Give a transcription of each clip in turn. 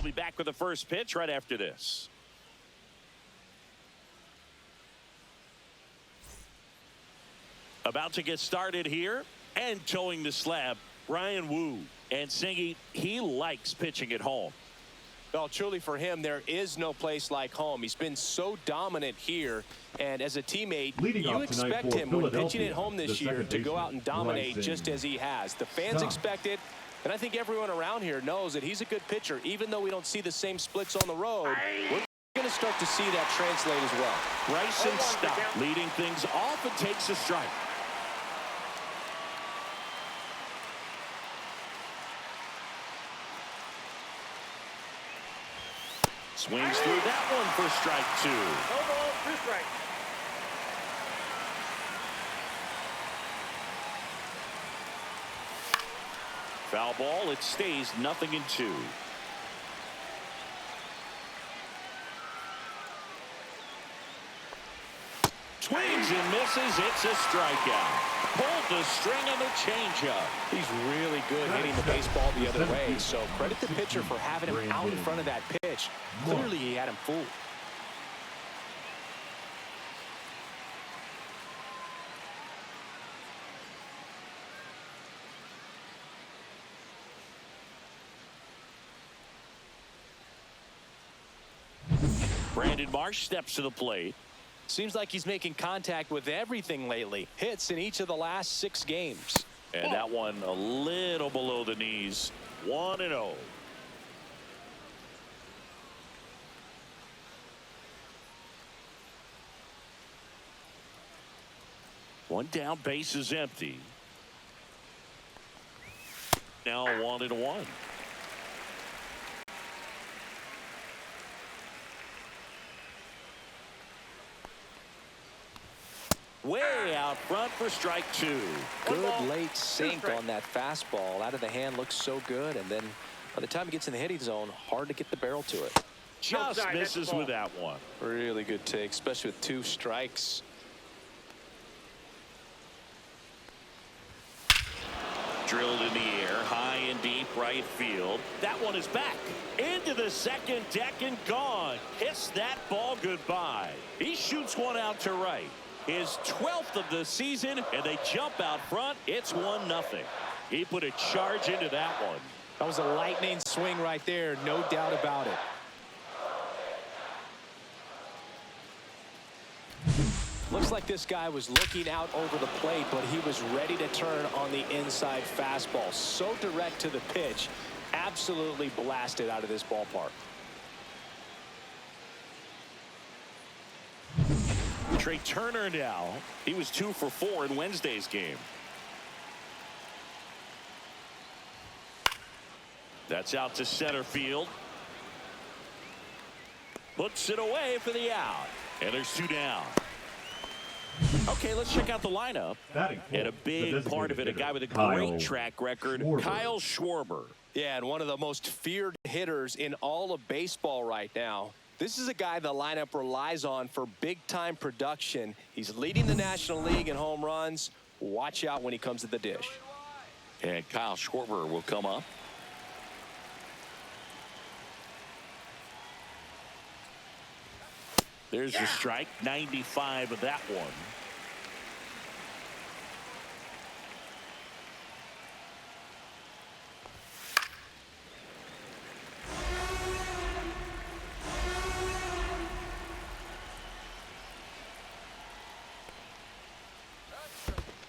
We'll be back with the first pitch right after this. About to get started here and towing the slab, Ryan Wu. And Singy, he likes pitching at home. Well, truly for him, there is no place like home. He's been so dominant here, and as a teammate, you expect him when pitching at home this year to go out and dominate just as he has. The fans expect it, and I think everyone around here knows that he's a good pitcher. Even though we don't see the same splits on the road, we're going to start to see that translate as well. Bryson Stott leading things off and takes a strike. Swings through that one for strike 2. No ball, 2 strikes. Foul ball. It stays 0-2. Swings and misses. It's a strikeout. Pulled the string on the changeup. He's really good hitting the baseball the other way, so credit the pitcher for having him out in front of that pitch. Clearly, he had him fooled. Brandon Marsh steps to the plate. Seems like he's making contact with everything lately. Hits in each of the last 6 games. And that one a little below the knees. 1-0. One down, base is empty. Now 1-1. Way out front for strike 2. Good late sink on that fastball. Out of the hand, looks so good. And then by the time it gets in the hitting zone, hard to get the barrel to it. Just misses with that one. Really good take, especially with 2 strikes. Drilled in the air, high and deep right field. That one is back into the second deck and gone. Kiss that ball goodbye. He shoots one out to right. His 12th of the season, and they jump out front. It's 1-0. He put a charge into that one. That was a lightning swing right there, no doubt about it. Looks like this guy was looking out over the plate, but he was ready to turn on the inside fastball. So direct to the pitch, absolutely blasted out of this ballpark. Trea Turner now. He was 2 for 4 in Wednesday's game. That's out to center field. Puts it away for the out. And there's 2 down. Okay, let's check out the lineup. And a big part of it, a guy with a great track record, Kyle Schwarber. Yeah, and one of the most feared hitters in all of baseball right now. This is a guy the lineup relies on for big-time production. He's leading the National League in home runs. Watch out when he comes to the dish. And Kyle Schwarber will come up. There's the strike, 95 of that one.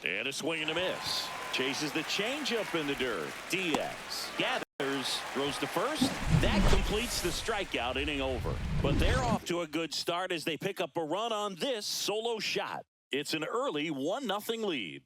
And a swing and a miss. Chases the changeup in the dirt. Diaz gathers, throws to first. That completes the strikeout, inning over. But they're off to a good start as they pick up a run on this solo shot. It's an early 1-0 lead.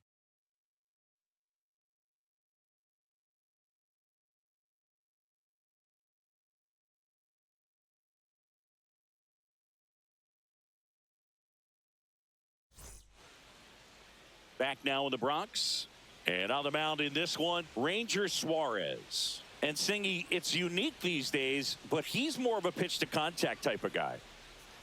Back now in the Bronx. And on the mound in this one, Ranger Suarez. And Singy, it's unique these days, but he's more of a pitch-to-contact type of guy.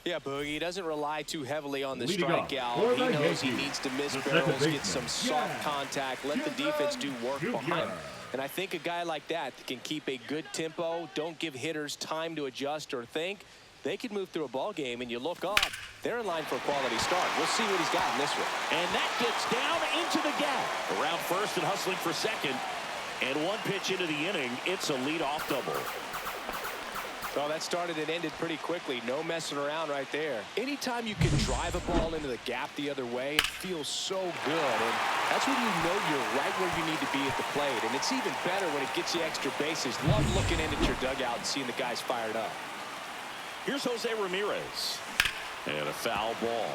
Yeah, Boogie, he doesn't rely too heavily on the strikeout. He knows he needs to miss barrels, get some soft contact, let the defense do work behind him. And I think a guy like that can keep a good tempo, don't give hitters time to adjust or think. They could move through a ball game, and you look up, they're in line for a quality start. We'll see what he's got in this one. And that gets down into the gap. Around first and hustling for second. And one pitch into the inning, it's a leadoff double. Well, that started and ended pretty quickly. No messing around right there. Anytime you can drive a ball into the gap the other way, it feels so good. And that's when you know you're right where you need to be at the plate. And it's even better when it gets you extra bases. Love looking in at your dugout and seeing the guys fired up. Here's Jose Ramirez. And a foul ball.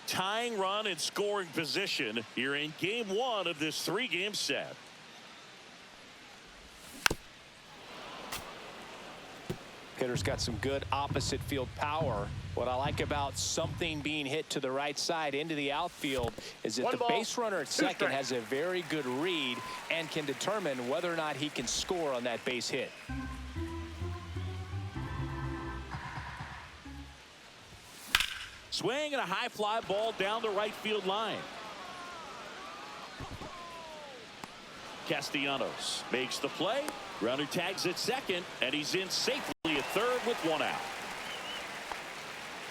Tying run in scoring position here in game one of this three-game set. Hitter's got some good opposite field power. What I like about something being hit to the right side into the outfield is that the base runner at second has a very good read and can determine whether or not he can score on that base hit. Swing and a high fly ball down the right field line. Castellanos makes the play. Runner tags at second, and he's in safely at third with one out.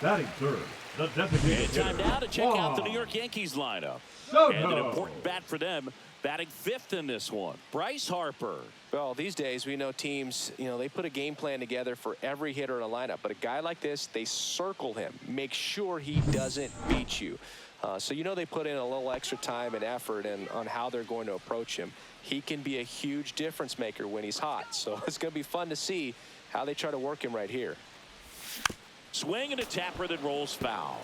Batting third, the designated hitter. And time now to check out the New York Yankees lineup. Soto. And an important bat for them, batting fifth in this one. Bryce Harper. Well, these days we know teams, they put a game plan together for every hitter in a lineup. But a guy like this, they circle him, make sure he doesn't beat you. So they put in a little extra time and effort on how they're going to approach him. He can be a huge difference maker when he's hot. So it's going to be fun to see how they try to work him right here. Swing and a tapper that rolls foul.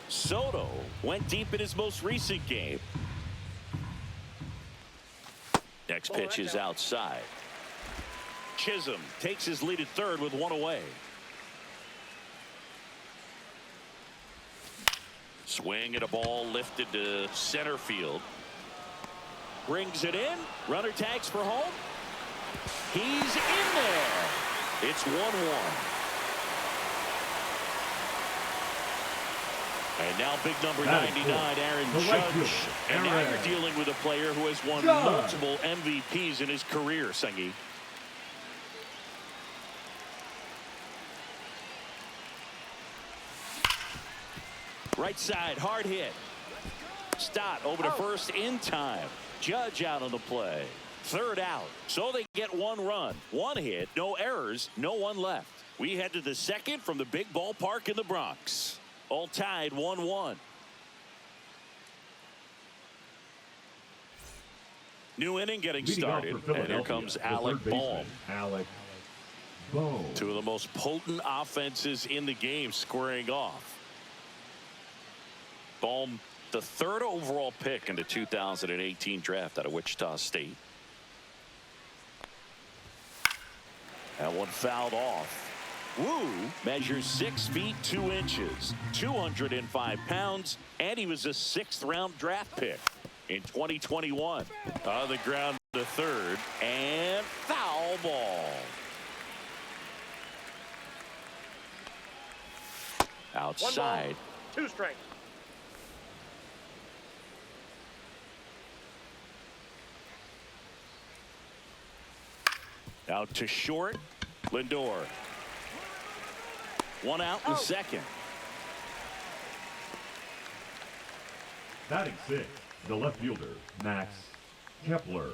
Soto went deep in his most recent game. Next pitch is outside. Chisholm takes his lead at third with one away. Swing and a ball lifted to center field. Brings it in. Runner tags for home. He's in there. It's 1-1. And now big number 99, Aaron Judge. And now you're dealing with a player who has won multiple MVPs in his career, Sengi. Right side, hard hit. Stott over to first in time. Judge out on the play. Third out. So they get one run, one hit, no errors, no one left. We head to the second from the big ballpark in the Bronx. All tied 1-1. New inning getting started. And here comes Alec Bohm. Two of the most potent offenses in the game squaring off. Bohm, the third overall pick in the 2018 draft out of Wichita State. That one fouled off. Wu measures 6 feet 2 inches, 205 pounds, and he was a 6th round draft pick in 2021. On the ground to third, and foul ball. Outside. 2 strikes. Out to short, Lindor. One out in the second. Batting 6, the left fielder, Max Kepler.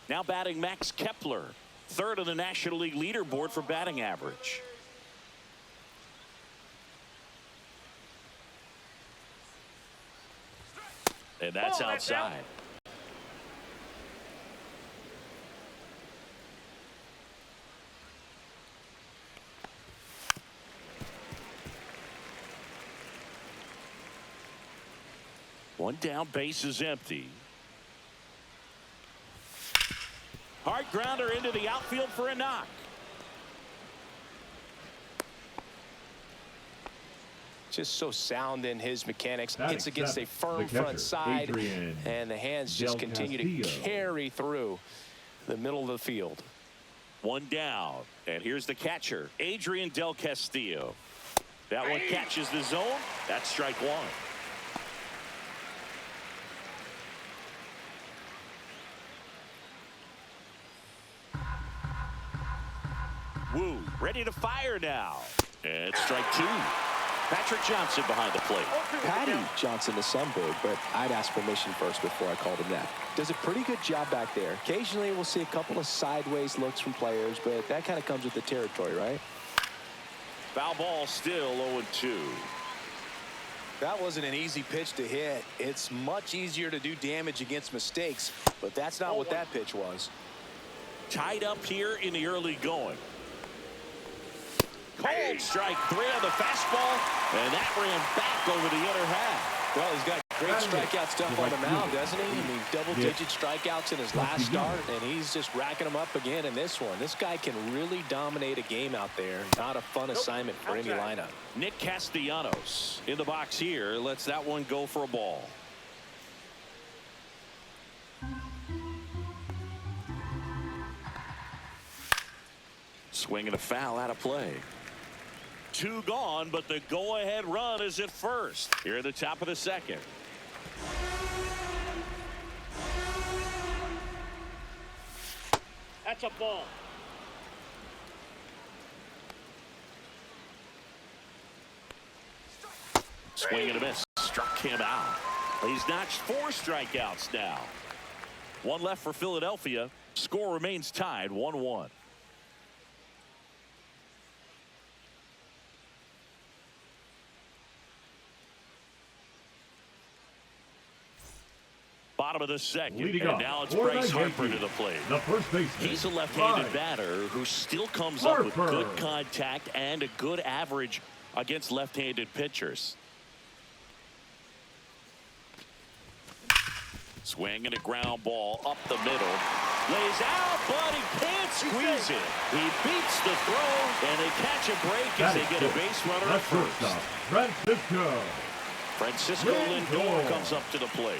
Now batting Max Kepler, third on the National League leaderboard for batting average. And that's outside. One down, base is empty. Hard grounder into the outfield for a knock. Just so sound in his mechanics. Gets against a firm front side, and the hands just continue to carry through the middle of the field. One down, and here's the catcher, Adrian Del Castillo. That one catches the zone. That's strike one. Woo, ready to fire now. And strike two. Patrick Johnson behind the plate. Patty Johnson is some big, but I'd ask permission first before I called him that. Does a pretty good job back there. Occasionally we'll see a couple of sideways looks from players, but that kind of comes with the territory, right? Foul ball still 0-2. That wasn't an easy pitch to hit. It's much easier to do damage against mistakes, but that's not what that pitch was. Tied up here in the early going. Cold strike three on the fastball, and that ran back over the inner half. Well, he's got great strikeout stuff on the mound, doesn't he? I mean, double-digit strikeouts in his last start, and he's just racking them up again in this one. This guy can really dominate a game out there. Not a fun assignment for any lineup. Nick Castellanos in the box here lets that one go for a ball. Swing and a foul out of play. Two gone, but the go-ahead run is at first. Here at the top of the second. That's a ball. Swing and a miss. Struck him out. He's notched 4 strikeouts now. One left for Philadelphia. Score remains tied 1-1. Bottom of the second, and now it's Bryce Harper to the plate. The first baseman. He's a left-handed batter who still comes up with good contact and a good average against left-handed pitchers. Swing and a ground ball up the middle. Lays out, but he can't squeeze it. He beats the throw, and they catch a break as they get a base runner at first. Francisco Lindor comes up to the plate.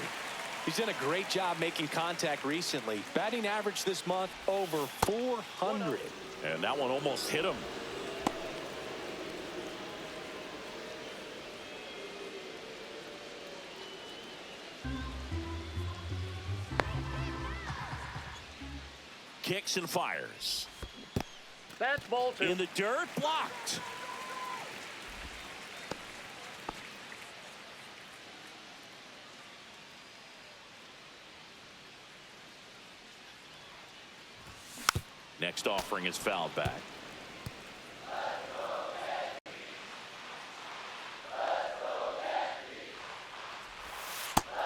He's done a great job making contact recently. Batting average this month over 400. And that one almost hit him. Kicks and fires. That's ball two. In the dirt, blocked. Next offering is fouled back.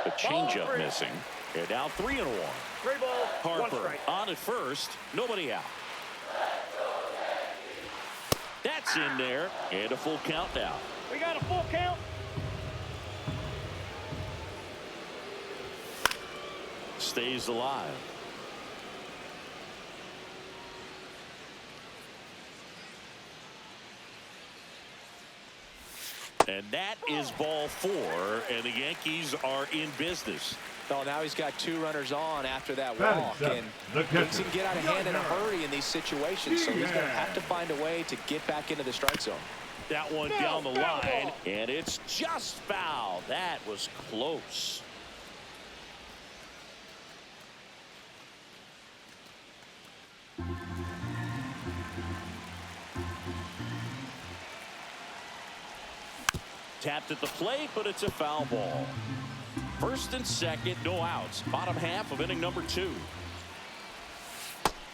The changeup missing. And now 3-1. 3 balls, 1 Harper strike. on at first. Nobody out. That's in there. And a full count now. We got a full count. Stays alive. And that is ball 4, and the Yankees are in business. Oh, now he's got 2 runners on after that walk, and things can get out of hand in a hurry in these situations, so he's going to have to find a way to get back into the strike zone. That one down the line, and it's just foul. That was close. Tapped at the plate, but it's a foul ball. First and second, no outs. Bottom half of inning number 2.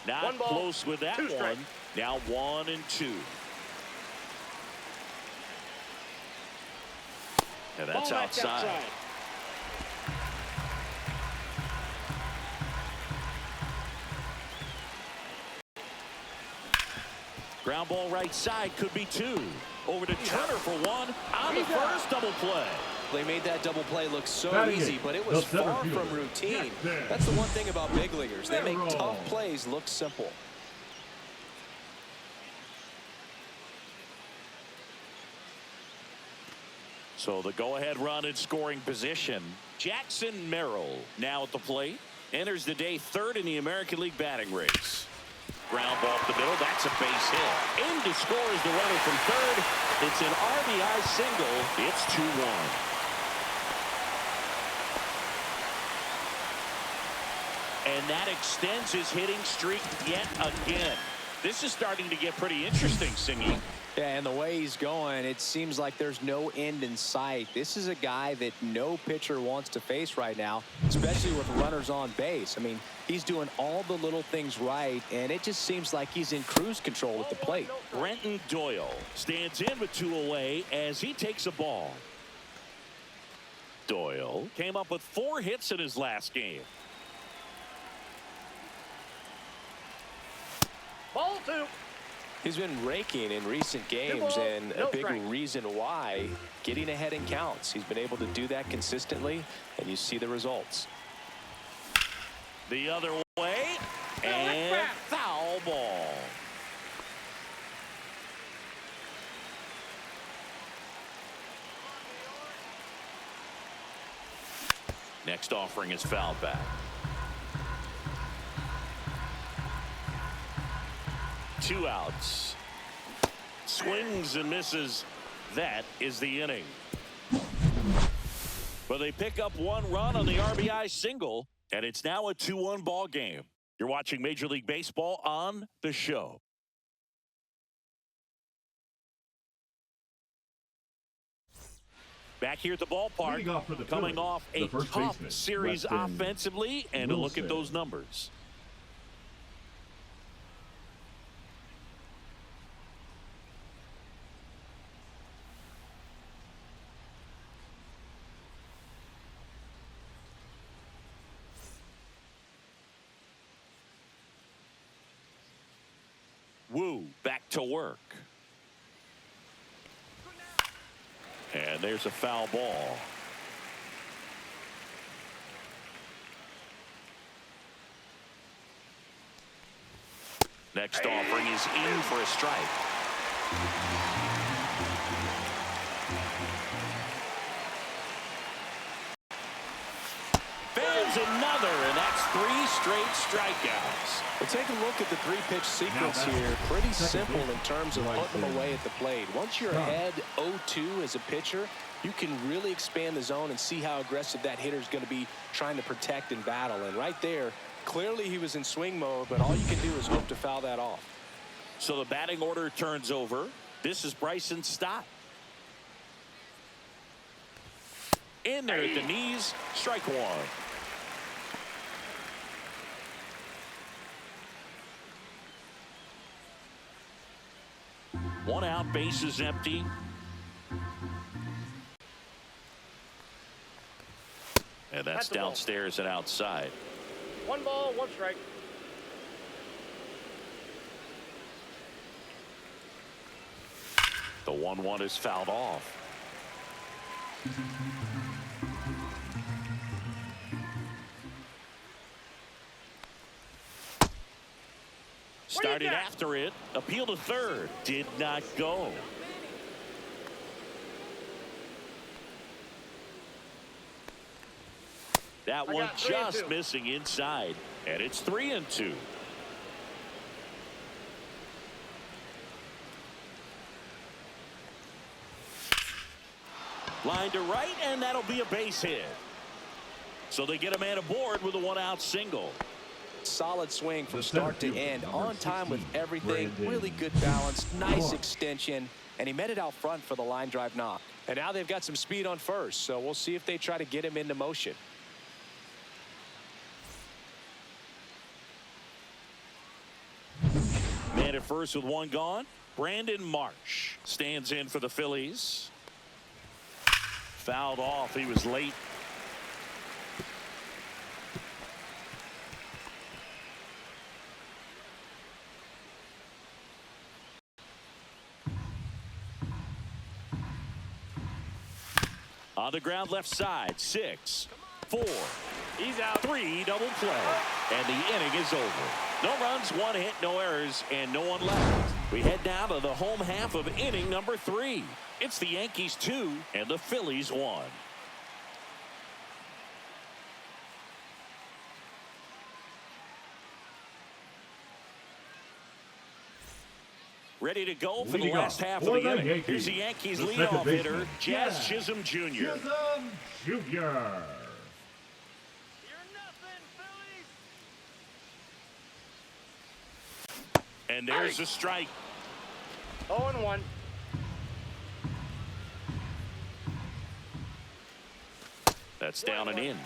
Not close with that one. Now 1 and 2. And that's outside. Ground ball right side, could be 2. Over to Turner for 1. On the first double play. They made that double play look so easy, but it was far from routine. That's the one thing about big leaguers. They make tough plays look simple. So the go-ahead run in scoring position. Jackson Merrill now at the plate. Enters the day 3rd in the American League batting race. Ground ball up the middle. That's a base hit. In to score is the runner from third. It's an RBI single. It's 2-1. And that extends his hitting streak yet again. This is starting to get pretty interesting, Singy. Yeah, and the way he's going, it seems like there's no end in sight. This is a guy that no pitcher wants to face right now, especially with runners on base. I mean, he's doing all the little things right, and it just seems like he's in cruise control at the plate. Brenton Doyle stands in with 2 away as he takes a ball. Doyle came up with 4 hits in his last game. Ball 2. He's been raking in recent games, and a big reason why, getting ahead in counts. He's been able to do that consistently, and you see the results. The other way, and foul ball. Next offering is fouled back. 2 outs. Swings and misses. That is the inning. But they pick up 1 run on the RBI single, and it's now a 2-1 ball game. You're watching Major League Baseball on The Show. Back here at the ballpark, coming off a tough series offensively, and a look at those numbers. Wu back to work. And there's a foul ball. Next offering is in for a strike. Fans another, and that's 3 straight strikeouts. But take a look at the 3-pitch sequence here. Pretty simple in terms of putting them away at the plate. Once you're ahead 0-2 as a pitcher, you can really expand the zone and see how aggressive that hitter is going to be trying to protect and battle. And right there, clearly he was in swing mode, but all you can do is hope to foul that off. So the batting order turns over. This is Bryson Stott. In there at the knees, strike 1. 1 out, bases empty. And that's downstairs and outside. 1 ball, 1 strike. The 1-1 is fouled off. Started after it. Appeal to third. Did not go. That one just missing inside. And it's 3-2. Line to right, and that'll be a base hit. So they get a man aboard with a 1-out single. Solid swing from start to end, on time with everything, really good balance, nice extension, and he met it out front for the line drive knock. And now they've got some speed on first, so we'll see if they try to get him into motion. Man at first with 1 gone. Brandon Marsh stands in for the Phillies. Fouled off. He was late. On the ground left side, 6, 4. He's out. 3 double play. And the inning is over. No runs, 1 hit, no errors, and no one left. We head down to the home half of inning number 3. It's the Yankees 2 and the Phillies 1. Ready to go for the Leading last off half for of the the inning. Yankees, Here's the Yankees the leadoff second hitter, baseman, Jazz Chisholm Jr. Chisholm Jr. You're nothing, Phillies. And there's a strike. 0-1. That's down and in.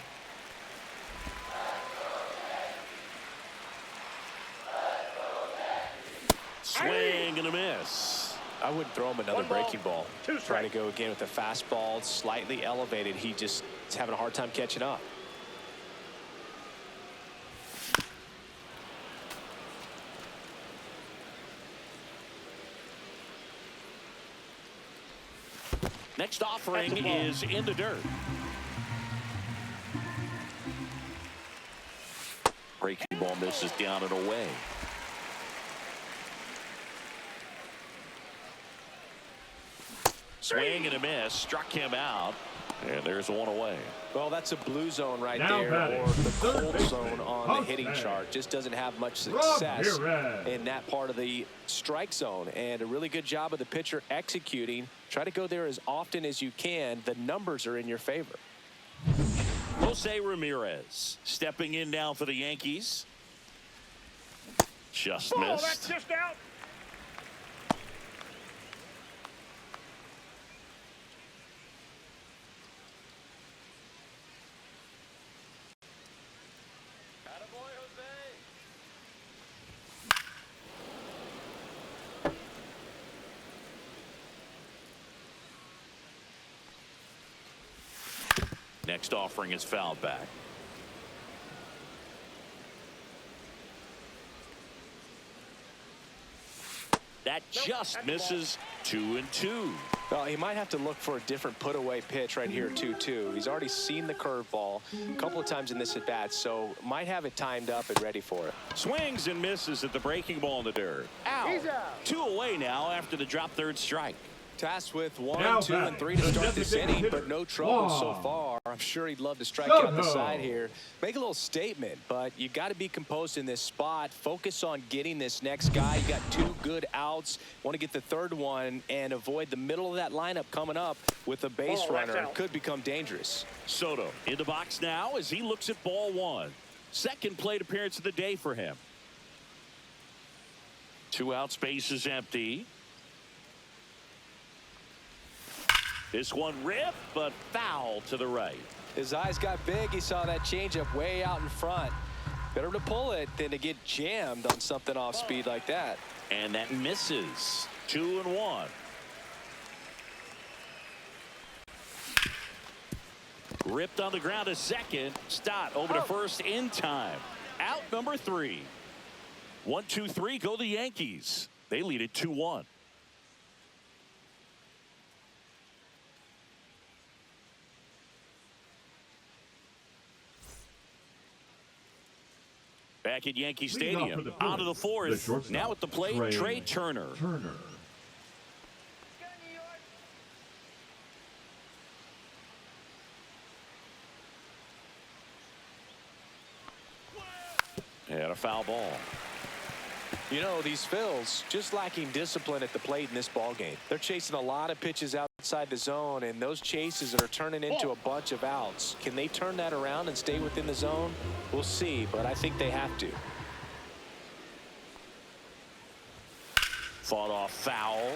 Swing and a miss. I wouldn't throw him another One ball, breaking ball. two Try to strikes. go again with the fastball, slightly elevated. He just is having a hard time catching up. Next offering is in the dirt. Breaking ball misses down and away. Swing and a miss. Struck him out. And there's one away. Well, that's a blue zone right Now there, batting, or the third cold baseman, zone on the hitting Jose. chart. Just doesn't have much Rob success Perez. in that part of the strike zone. And a really good job of the pitcher executing. Try to go there as often as you can. The numbers are in your favor. Jose Ramirez stepping in now for the Yankees. Just Oh, that's missed. just out. Attaboy, Jose. Next offering is fouled back. That just that's the ball. misses. 2-2. Well, he might have to look for a different put-away pitch right here, 2-2. He's already seen the curveball a couple of times in this at-bat, so might have it timed up and ready for it. Swings and misses at the breaking ball in the dirt. He's out. 2 away now after the drop third strike. Tasked with 1, Now 2, and batting, 3 to the start this designated inning, but hitter, no trouble so Juan far. I'm sure he'd love to strike out the Soto. side here. Make a little statement, but you got to be composed in this spot. Focus on getting this next guy. You got 2 good outs. Want to get the third one and avoid the middle of that lineup coming up with a base Oh, that's runner. out. Could become dangerous. Soto in the box now as he looks at ball 1. Second plate appearance of the day for him. 2 out, space is empty. This one ripped, but foul to the right. His eyes got big. He saw that changeup way out in front. Better to pull it than to get jammed on something off speed like that. And that misses. 2-1. Ripped on the ground to second. Stott over to first in time. Out number 3. 1-2-3 go the Yankees. They lead it 2-1. Back at Yankee Leading off for Stadium. the Out of the Phillies, fourth. the shortstop, Now at the plate, Trea Turner. And a foul ball. You know, these Phils just lacking discipline at the plate in this ball game. They're chasing a lot of pitches outside the zone, and those chases are turning into a bunch of outs. Can they turn that around and stay within the zone? We'll see, but I think they have to. Fought off foul.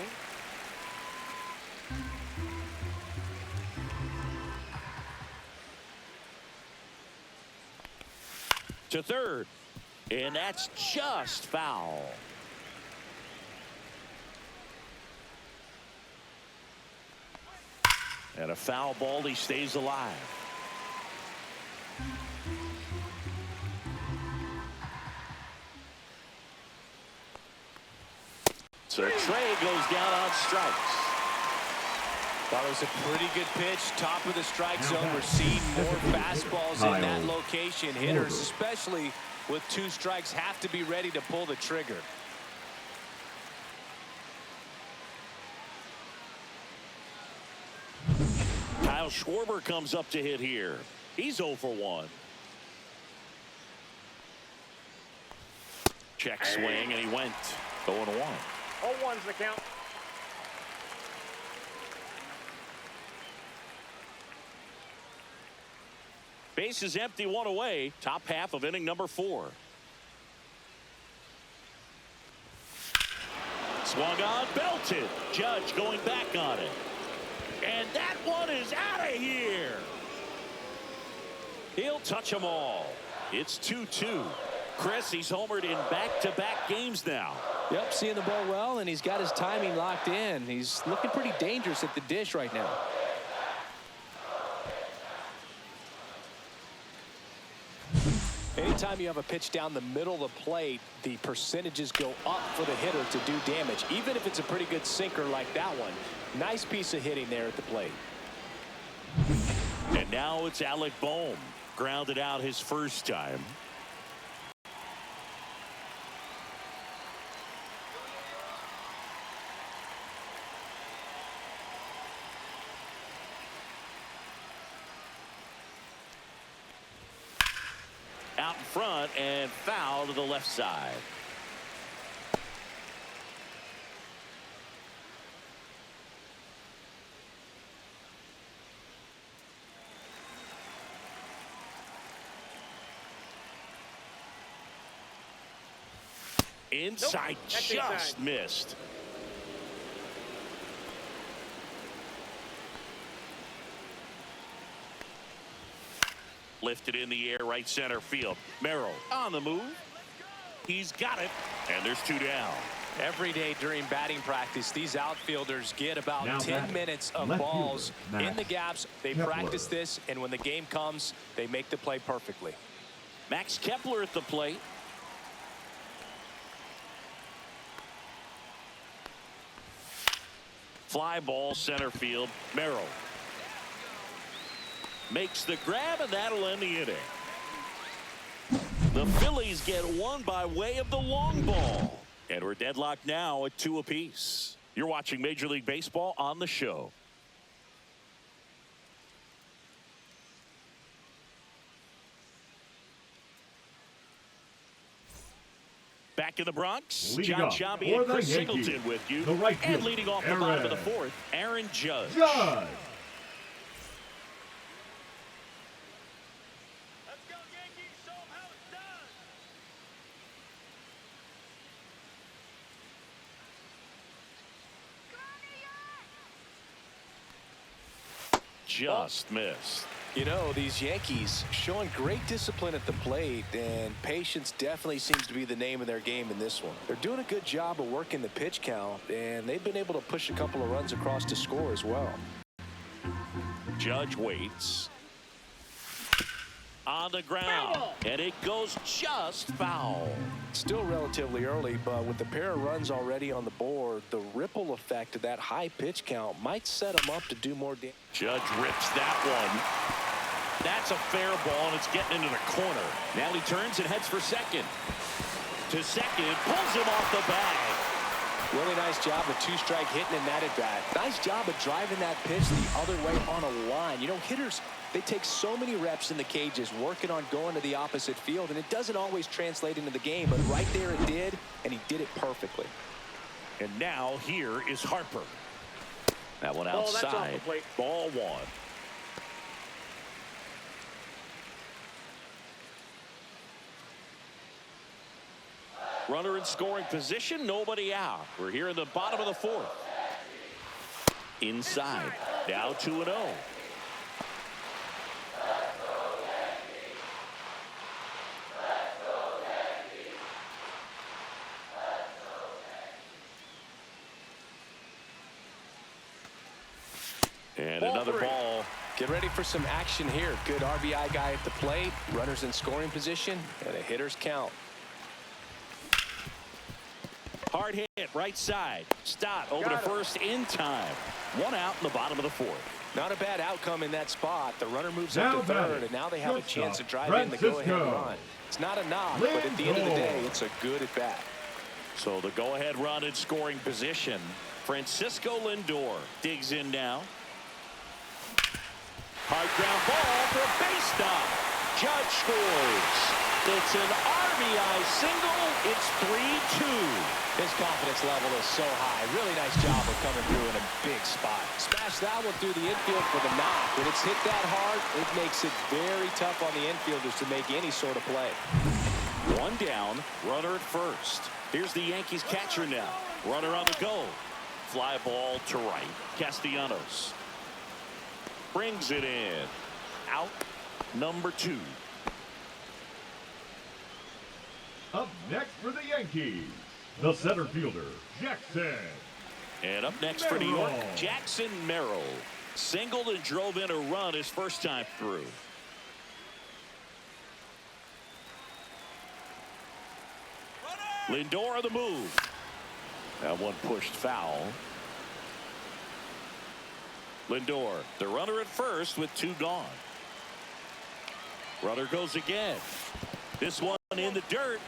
To third. And that's just foul. And a foul ball. He stays alive. So Trea goes down on strikes. That was a pretty good pitch. Top of the strike zone. We're seeing more fastballs in that location. Hitters, especially with 2 strikes, have to be ready to pull the trigger. Kyle Schwarber comes up to hit here. He's 0 for 1. Check swing, and he went 0-1. 0-1's the count. Base is empty, one away. Top half of inning number 4. Swung on, belted. Judge going back on it. And that one is out of here. He'll touch them all. It's 2-2. Chris, he's homered in back-to-back games now. Yep, seeing the ball well, and he's got his timing locked in. He's looking pretty dangerous at the dish right now. Anytime you have a pitch down the middle of the plate, the percentages go up for the hitter to do damage, even if it's a pretty good sinker like that one. Nice piece of hitting there at the plate. And now it's Alec Bohm. Grounded out his first time. Out in front and foul to the left side. Inside, Nope. just missed. Lifted in the air, right center field. Merrill on the move. He's got it, and there's 2 down. Every day during batting practice, these outfielders get about Now 10 batting, minutes of left balls fielder, in the gaps. They Kepler. practice this, and when the game comes, they make the play perfectly. Max Kepler at the plate. Fly ball center field. Merrill makes the grab, and that'll end the inning. The Phillies get one by way of the long ball. And we're deadlocked now at 2 apiece. You're watching Major League Baseball on the show. Back in the Bronx, Leading John off Sciambi for and the Chris Yankees, Singleton with you. the right and fielder, leading off the bottom of the 4th, Aaron Judge. Judge. Let's go, Yankees. Show 'em how it's done. Just missed. You know, these Yankees showing great discipline at the plate, and patience definitely seems to be the name of their game in this one. They're doing a good job of working the pitch count, and they've been able to push a couple of runs across to score as well. Judge waits. On the ground, and it goes just foul. Still relatively early, but with the pair of runs already on the board, the ripple effect of that high pitch count might set them up to do more damage. Judge rips that one. That's a fair ball, and it's getting into the corner. Now he turns and heads for second. To second, pulls him off the bag. Really nice job of 2-strike hitting in that at bat. Nice job of driving that pitch the other way on a line. You know, hitters, they take so many reps in the cages working on going to the opposite field, and it doesn't always translate into the game, but right there it did, and he did it perfectly. And now here is Harper. That one Ball, that's off the outside. plate. Ball 1. Runner in scoring position, nobody out. We're here in the bottom of the 4th. Inside, now 2-0. And Ball another 3. ball. Get ready for some action here. Good RBI guy at the plate, runners in scoring position, and a hitter's count. Hard hit, right side. Stott over to Got it. first in time. 1 out in the bottom of the 4th. Not a bad outcome in that spot. The runner moves Now up to batting, third, and now they have a chance to shortstop, drive in the go-ahead Francisco run. It's not a knock, but at the end of the day, it's a good at-bat. So the go-ahead run in scoring position. Francisco Lindor digs in now. Hard ground ball for a base stop. Judge scores. It's an RBI single. It's 3-2. His confidence level is so high. Really nice job of coming through in a big spot. Smash that one through the infield for the knock. When it's hit that hard, it makes it very tough on the infielders to make any sort of play. One down, runner at first. Here's the Yankees catcher now. Runner on the go. Fly ball to right. Castellanos brings it in. Out number 2. Up next for the Yankees, the center fielder, Jackson. And up next for New York, Jackson Merrill. Singled and drove in a run his first time through. Lindor on the move. That one pushed foul. Lindor, the runner at first with 2 gone. Runner goes again. This one in the dirt.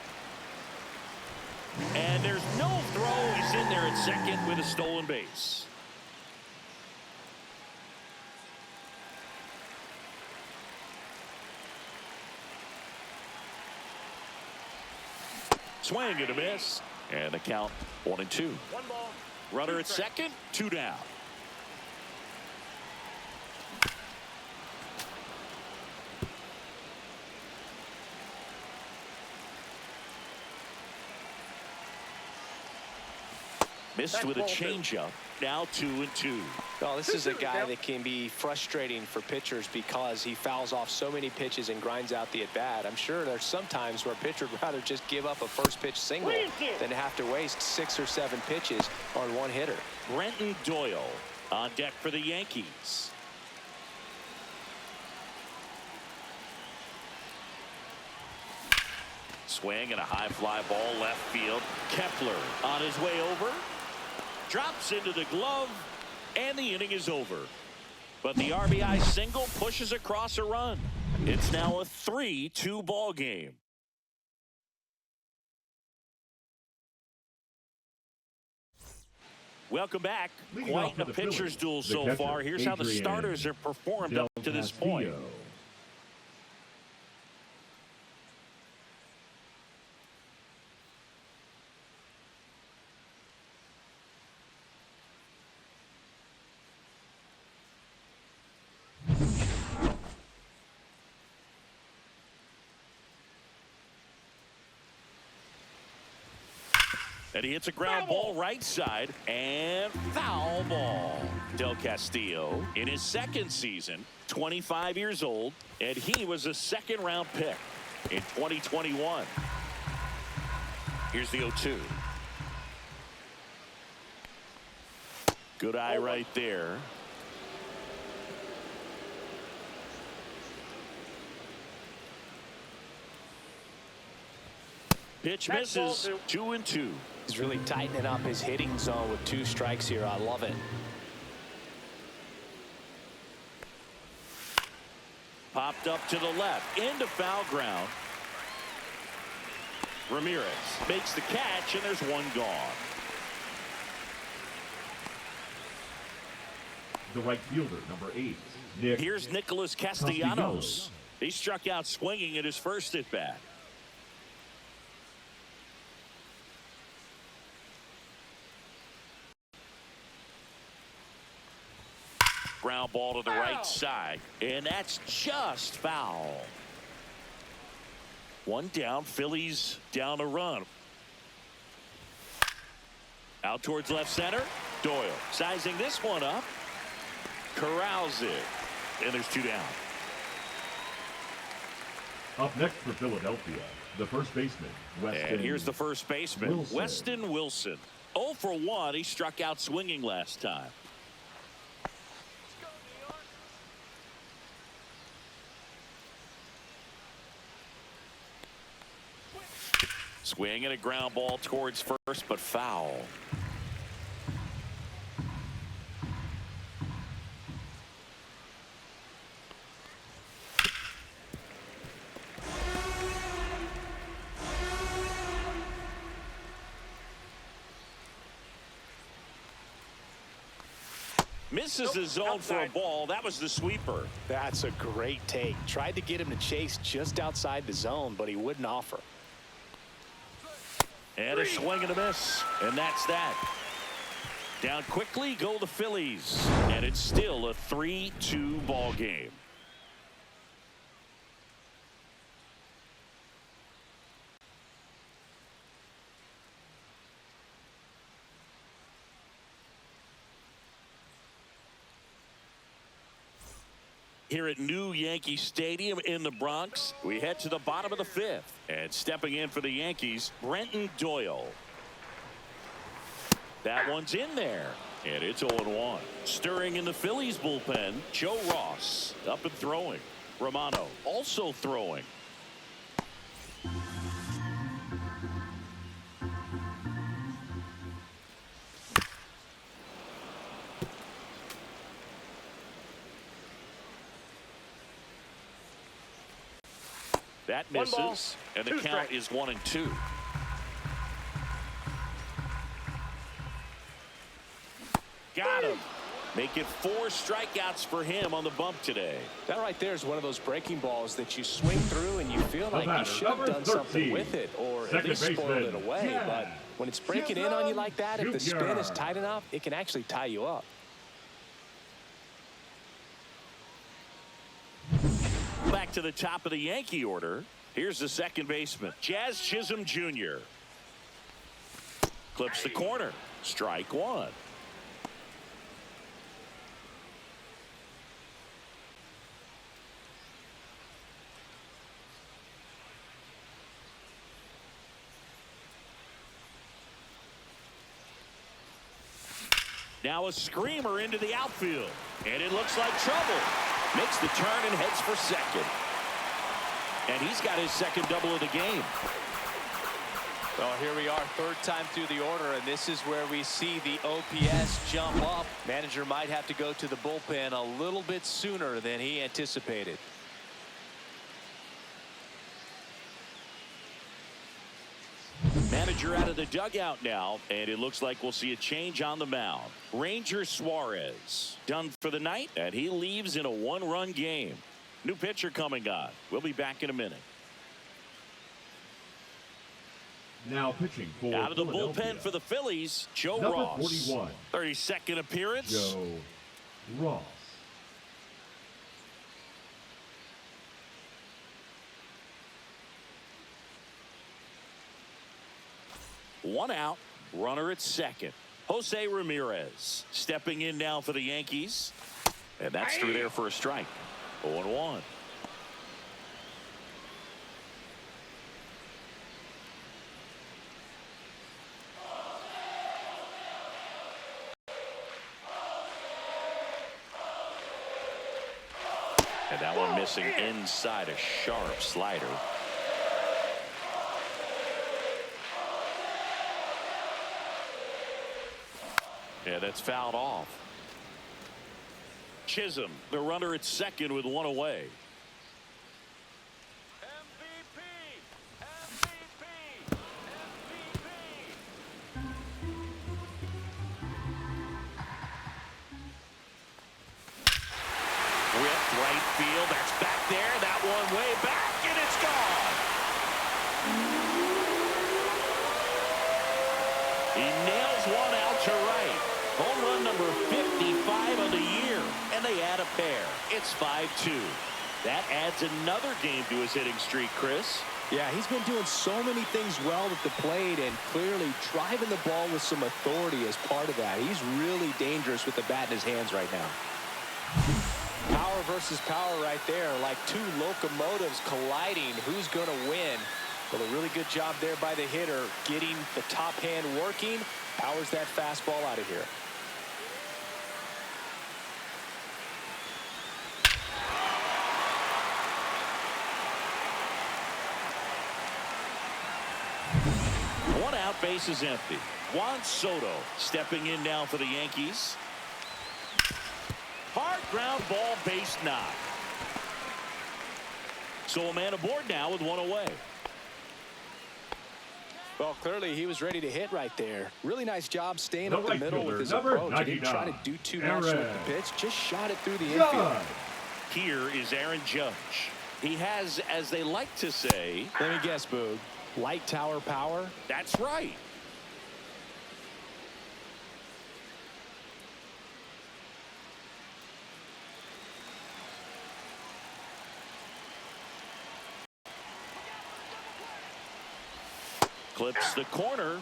And there's no throw. He's in there at second with a stolen base. Swing and a miss. And the count 1-2. 1 ball. Runner at second, 2 down. Missed with a changeup. Now 2-2. Well, this is a guy that can be frustrating for pitchers because he fouls off so many pitches and grinds out the at-bat. I'm sure there's some times where a pitcher would rather just give up a first pitch single than have to waste 6 or 7 pitches on one hitter. Brenton Doyle on deck for the Yankees. Swing and a high fly ball left field. Kepler on his way over. Drops into the glove, and the inning is over. But the RBI single pushes across a run. It's now a 3-2 ball game. Welcome back. Quite a pitcher's duel so far. Here's how the starters have performed up to this point. And he hits a ground ball right side and foul ball. Del Castillo in his second season, 25 years old, and he was a second-round pick in 2021. Here's the 0-2. Good eye right there. Pitch misses. 2-2. He's really tightening up his hitting zone with 2 strikes here. I love it. Popped up to the left into foul ground. Ramirez makes the catch, and there's 1 gone. The right fielder, number 8. Here's Nicholas Castellanos. He struck out swinging at his first at bat. Ground ball to the right side, and that's just foul. 1 down. Phillies down a run. Out towards left center. Doyle sizing this one up. Corrals it, and there's 2 down. Up next for Philadelphia, the first baseman, Weston. And here's the first baseman, Wilson. Weston Wilson. 0 for 1. He struck out swinging last time. Swing and a ground ball towards first, but foul. Misses the zone for a ball. That was the sweeper. That's a great take. Tried to get him to chase just outside the zone, but he wouldn't offer. And a swing and a miss. And that's that. Down quickly go the Phillies. And it's still a 3-2 ball game. Here at New Yankee Stadium in the Bronx, we head to the bottom of the fifth. And stepping in for the Yankees, Brenton Doyle. That one's in there. And it's 0-1. Stirring in the Phillies bullpen, Joe Ross up and throwing. Romano also throwing. That misses, and the count is 1-2. Got him. Make it 4 strikeouts for him on the bump today. That right there is one of those breaking balls that you swing through and you feel like you should have done something with it or at least spoiled it away. But when it's breaking in on you like that, if the spin is tight enough, it can actually tie you up. Back to the top of the Yankee order. Here's the second baseman, Jazz Chisholm Jr. Clips the corner. Strike one. Now a screamer into the outfield. And it looks like trouble. Makes the turn and heads for second. And he's got his second double of the game. Well, here we are, third time through the order, and this is where we see the OPS jump up. Manager might have to go to the bullpen a little bit sooner than he anticipated. Manager out of the dugout now, and it looks like we'll see a change on the mound. Ranger Suarez done for the night, and he leaves in a 1-run game. New pitcher coming on. We'll be back in a minute. Now pitching for out of the bullpen for the Phillies, Joe Ross. 41. 32nd appearance. Joe Ross. One out, runner at second. Jose Ramirez stepping in now for the Yankees. And that's through there for a strike. 0-1. And that one missing inside a sharp slider. Yeah, that's fouled off. Chisholm, the runner at second with one away. MVP! MVP! Ripped right field. That's back there. That one way back, and it's gone. He nails one out to right. Home run number 55 of the year, and they add a pair. It's 5-2. That adds another game to his hitting streak, Chris. Yeah, he's been doing so many things well at the plate and clearly driving the ball with some authority as part of that. He's really dangerous with the bat in his hands right now. Power versus power right there, like two locomotives colliding. Who's going to win? Well, a really good job there by the hitter, getting the top hand working. Powers that fastball out of here. One out, base is empty. Juan Soto stepping in now for the Yankees. Hard ground ball, base knock. So a man aboard now with one away. Well, clearly he was ready to hit right there. Really nice job staying The up the right middle fielder, with his number approach. He didn't try to 99, do too much with Aaron the pitch. Just shot it through the infield. Judge. Here is Aaron Judge. He has, as they like to say, Let me guess, Boog. Light tower power? that's right. Clips the corner,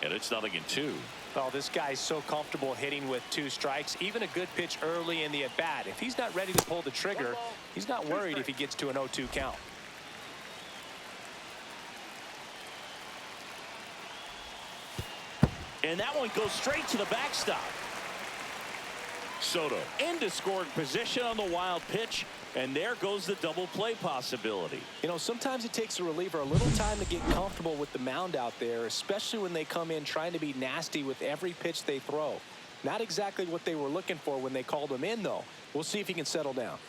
and it's 0-2. Oh, this guy's so comfortable hitting with 2 strikes. Even a good pitch early in the at-bat. If he's not ready to pull the trigger, he's not worried if he gets to an 0-2 count. And that one goes straight to the backstop. Soto into scoring position on the wild pitch, and there goes the double play possibility. You know, sometimes it takes a reliever a little time to get comfortable with the mound out there, especially when they come in trying to be nasty with every pitch they throw. Not exactly what they were looking for when they called him in, though. We'll see if he can settle down.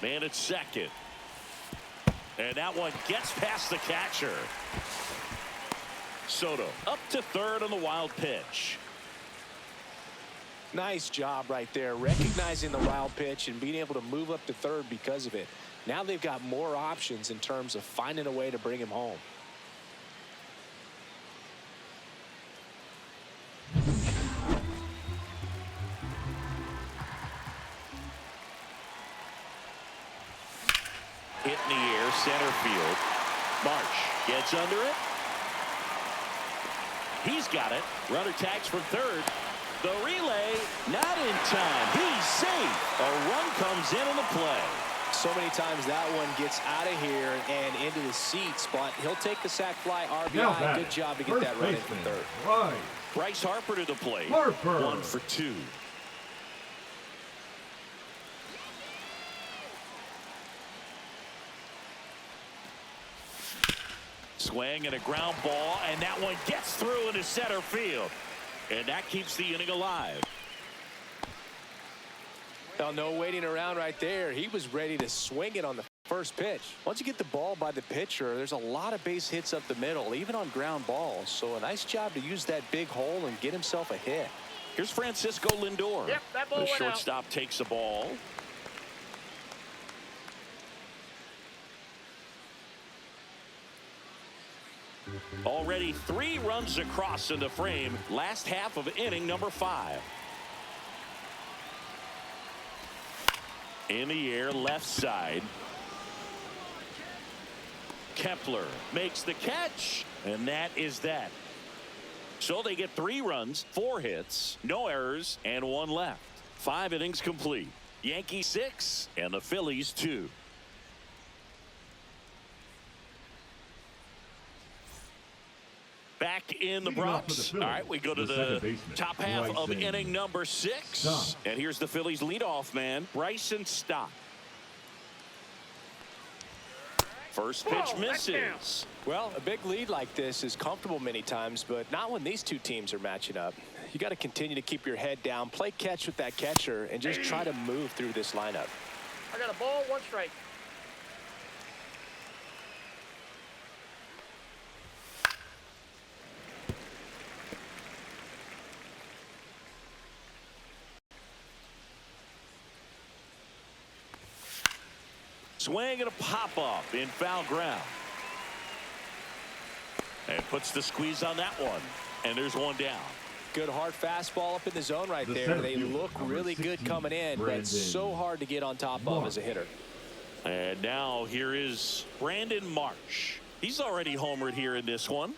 Man at second. And that one gets past the catcher. Soto up to third on the wild pitch. Nice job right there, recognizing the wild pitch and being able to move up to third because of it. Now they've got more options in terms of finding a way to bring him home. Hit in the air, center field. Marsh gets under it. He's got it. Runner tags from third. The relay, not in time. He's safe. A run comes in on the play. So many times that one gets out of here and into the seats, but he'll take the sac fly RBI. Good job to get that run in from third. Right. Bryce Harper to the plate. Harper. 1 for 2. Swing and a ground ball, and that one gets through into center field. And that keeps the inning alive. Well, no waiting around right there. He was ready to swing it on the first pitch. Once you get the ball by the pitcher, there's a lot of base hits up the middle, even on ground balls. So a nice job to use that big hole and get himself a hit. Here's Francisco Lindor. Yep, that ball The went out. shortstop takes the ball. Already 3 runs across in the frame. Last half of inning number 5. In the air, left side. Kepler makes the catch, and that is that. So they get 3 runs, 4 hits, no errors, and 1 left. 5 innings complete. Yankees 6 and the Phillies 2. Back in the Bronx. All right, we go to the top half of inning number 6. And here's the Phillies leadoff man, Bryson Stott. First pitch misses. Well, a big lead like this is comfortable many times, but not when these two teams are matching up. You got to continue to keep your head down, play catch with that catcher, and just try to move through this lineup. I got a ball, 1 strike. Swing and a pop-up in foul ground. And puts the squeeze on that one. And there's 1 down. Good hard fastball up in the zone right there. They look really good coming in, but so hard to get on top of as a hitter. And now here is Brandon Marsh. He's already homered here in this one.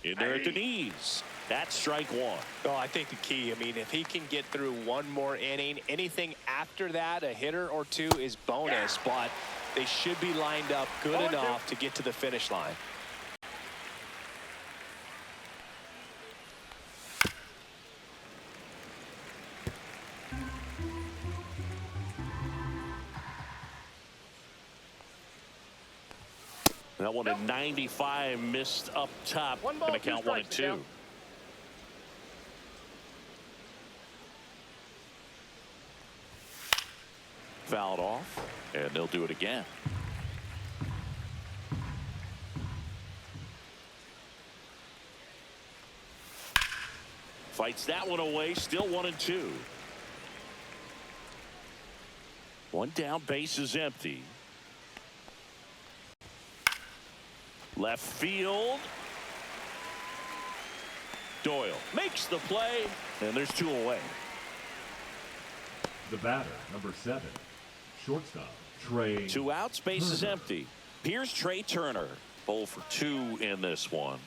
In there at the knees. That's strike 1. Oh, I think the key, I mean, if he can get through 1 more inning, anything after that, a hitter or 2 is bonus, but they should be lined up good enough to get to the finish line. That one at 95 missed up top. One ball, Gonna 2 count 1 and strikes, 2. down. Fouled off, and they'll do it again. Fights that one away, still 1-2. One down, base is empty. Left field. Doyle makes the play, and there's 2 away. The batter, number 7, shortstop, Trea. 2 outs, base is empty. Here's Trea Turner. 0 for 2 in this one.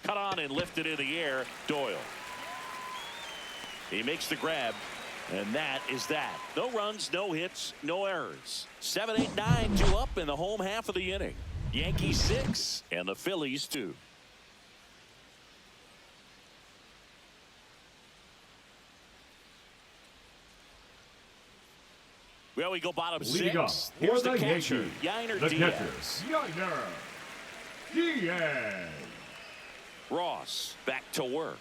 Cut on and lifted in the air. Doyle. He makes the grab. And that is that. No runs, no hits, no errors. 7, 8, 9, 2 up in the home half of the inning. Yankees 6 and the Phillies 2. Well, we go bottom Leading 6. For Here's the the catcher, Yankees, Yainer the Diaz. catcher, Yainer Diaz. Ross back to work.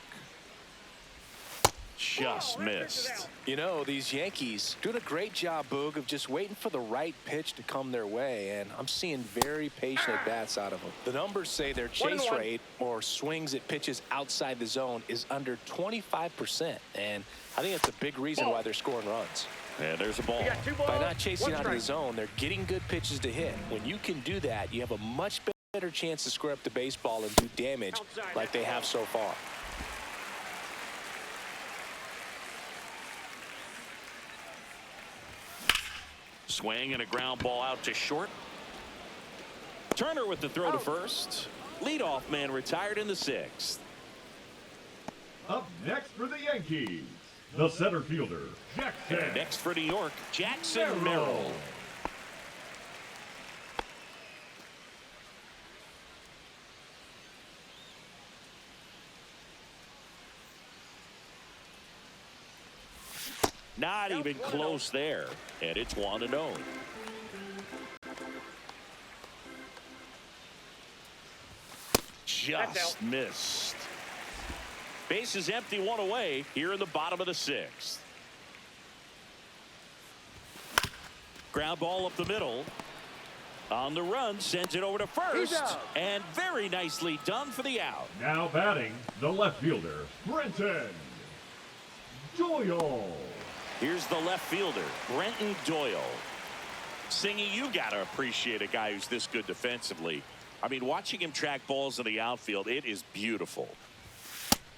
Just missed. You know, these Yankees doing a great job, Boog, of just waiting for the right pitch to come their way, and I'm seeing very patient at-bats out of them. The numbers say their chase rate, or swings at pitches outside the zone, is under 25%, and I think that's a big reason why they're scoring runs. And there's a ball. By not chasing out of the zone, they're getting good pitches to hit. When you can do that, you have a much better chance to square up the baseball and do damage like they have so far. Swing and a ground ball out to short. Turner with the throw to first. Leadoff man retired in the 6th. Up next for the Yankees, the center fielder, Jackson. And next for New York, Jackson Merrill. Not even close there, and it's 1-0. Just missed. Base is empty, 1 away here in the bottom of the 6th. Ground ball up the middle. On the run, sends it over to first, and very nicely done for the out. Now batting, the left fielder, Brenton Doyle. Here's the left fielder, Brenton Doyle. Singy, you got to appreciate a guy who's this good defensively. I mean, watching him track balls in the outfield, it is beautiful.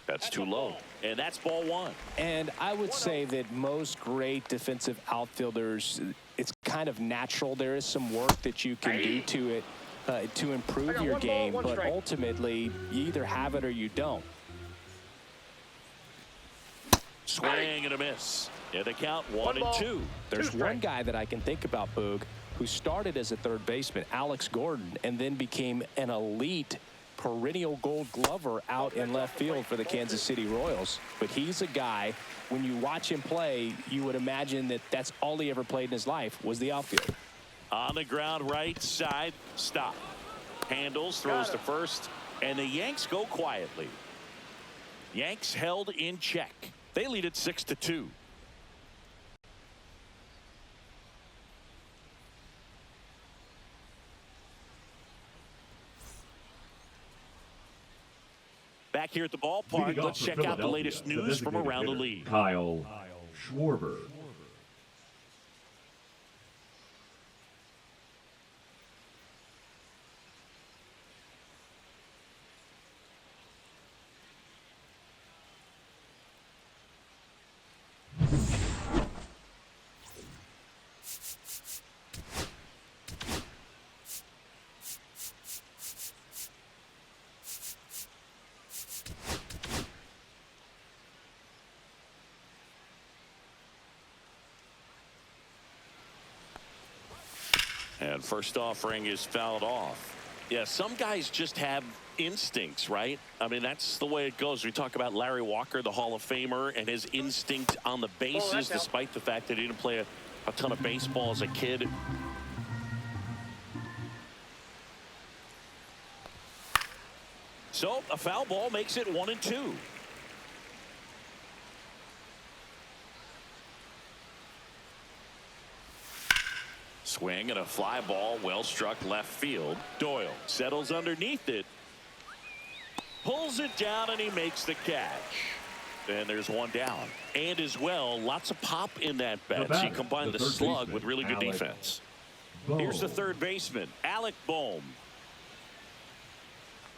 That's too low, and that's ball 1. And I would say that most great defensive outfielders, it's kind of natural. There is some work that you can do to it to improve your game, but ultimately, you either have it or you don't. Swing and a miss. Yeah, they count 1-2. There's one guy that I can think about, Boog, who started as a third baseman, Alex Gordon, and then became an elite perennial gold glover out in left field for the Kansas City Royals. But he's a guy, when you watch him play, you would imagine that that's all he ever played in his life was the outfield. On the ground, right side, stop. Handles, throws to first, and the Yanks go quietly. Yanks held in check. They lead it 6-2. Back here at the ballpark, let's check out the latest news from around the league. Kyle Schwarber. And first offering is fouled off. Yeah, some guys just have instincts, right? I mean, that's the way it goes. We talk about Larry Walker, the Hall of Famer, and his instinct on the bases, despite the fact that he didn't play a ton of baseball as a kid. So a foul ball makes it 1-2. Swing and a fly ball, well struck left field. Doyle settles underneath it, pulls it down, and he makes the catch. And there's one down. And as well, lots of pop in that bat. She combined the slug with really good defense. Here's the third baseman, Alec Bohm.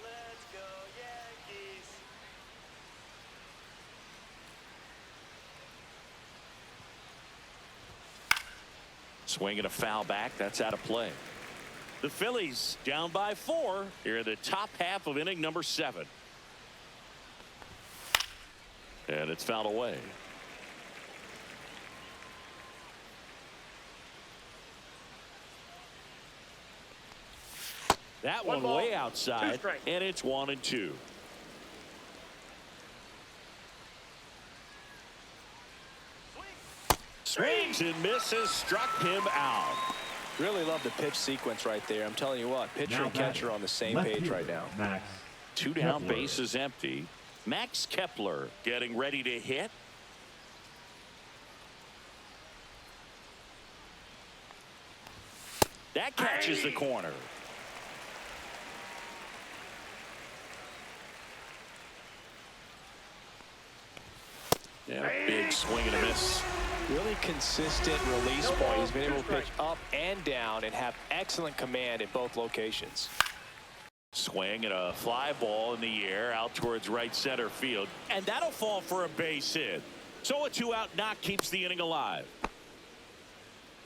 Let's go Yankees. Swinging a foul back. That's out of play. The Phillies down by 4 here in the top half of inning number 7. And it's fouled away. That one ball, way outside, 2 strikes. and it's 1-2. Swings and misses, struck him out. Really love the pitch sequence right there. I'm telling you what, pitcher and catcher on the same page right now. Max 2 down, bases empty. Max Kepler getting ready to hit. That catches the corner. Yeah, big swing and a miss. Really consistent release point. He's been able to pitch up and down and have excellent command at both locations. Swing and a fly ball in the air out towards right center field. And that'll fall for a base hit. So a 2-out knock keeps the inning alive.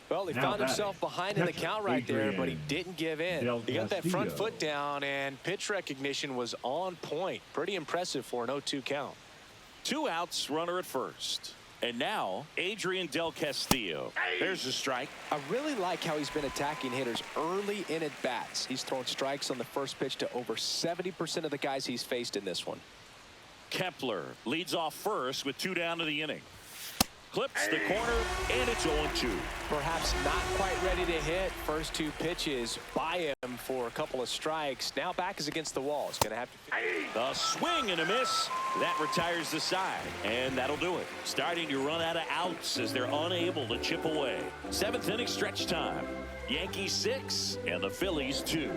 Well, he found himself behind in the count right there, but he didn't give in. He got that front foot down, and pitch recognition was on point. Pretty impressive for an 0-2 count. 2 outs, runner at first. And now, Adrian Del Castillo. There's a strike. I really like how he's been attacking hitters early in at bats. He's thrown strikes on the first pitch to over 70% of the guys he's faced in this one. Kepler leads off first with 2 down to the inning. Clips the corner, and it's 0-2. Perhaps not quite ready to hit. First 2 pitches by him for a couple of strikes. Now back is against the wall. He's going to have to. A swing and a miss. That retires the side, and that'll do it. Starting to run out of outs as they're unable to chip away. 7th inning stretch time. Yankees 6 and the Phillies 2.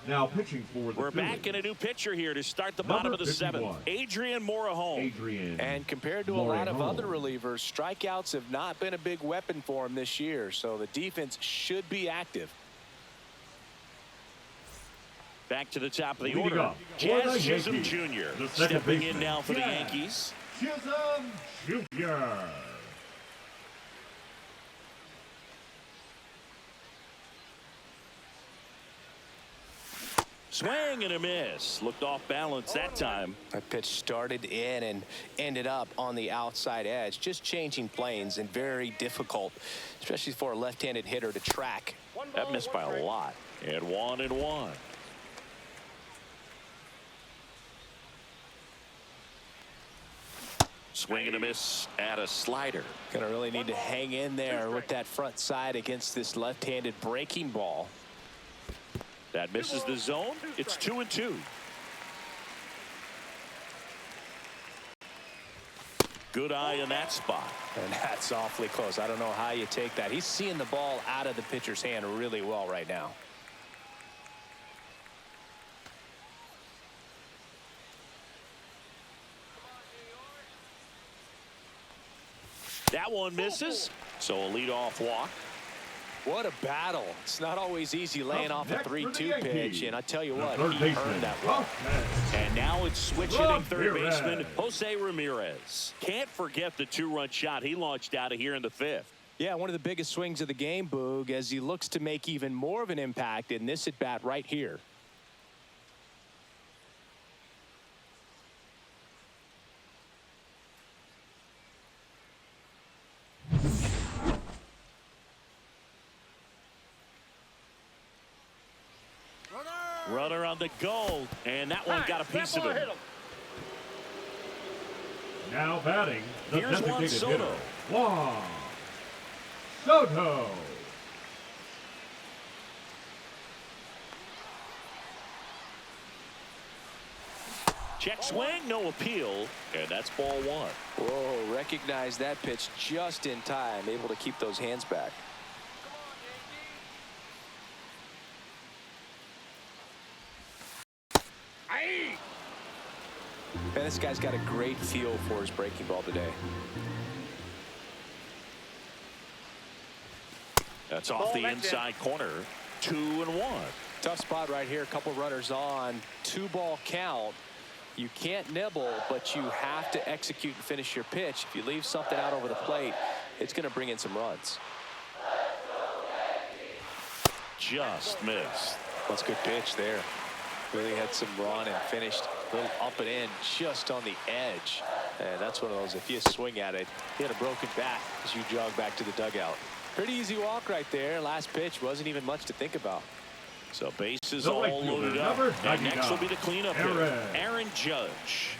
Now pitching for the We're back in a new pitcher here to start the bottom of the 7th. Adrian Morejon. And compared to a lot of other relievers, strikeouts have not been a big weapon for him this year, so the defense should be active. Back to the top of the order. Jazz Chisholm Jr. stepping in now for the Yankees. Chisholm Jr. Swing and a miss. Looked off balance that time. That pitch started in and ended up on the outside edge. Just changing planes and very difficult, especially for a left-handed hitter to track. That missed by a lot. And 1-1. Swing and a miss at a slider. Gonna really need to hang in there with that front side against this left-handed breaking ball. That misses the zone. It's 2-2. Good eye in that spot. And that's awfully close. I don't know how you take that. He's seeing the ball out of the pitcher's hand really well right now. That one misses. So a leadoff walk. What a battle. It's not always easy laying off a 3-2 pitch, and I tell you what, third he earned that one. And now it's switch hitting third baseman Jose Ramirez. Can't forget the 2-run shot he launched out of here in the 5th. Yeah, one of the biggest swings of the game, Boog, as he looks to make even more of an impact in this at-bat right here. Runner on the goal, and that one got a piece of it. Now batting, the Here's Juan designated hitter, Soto. Juan Soto. Check swing, no appeal, and that's ball one. Whoa, recognize that pitch just in time, able to keep those hands back. Man, this guy's got a great feel for his breaking ball today. That's off the inside corner. 2-1. Tough spot right here. A couple runners on. 2-ball count. You can't nibble, but you have to execute and finish your pitch. If you leave something out over the plate, it's going to bring in some runs. Just missed. That's a good pitch there. Really had some run and finished a little up and in just on the edge. And that's one of those, if you swing at it, you had a broken bat as you jog back to the dugout. Pretty easy walk right there. Last pitch wasn't even much to think about. So bases all loaded up. And next will be the cleanup hitter, Aaron Judge.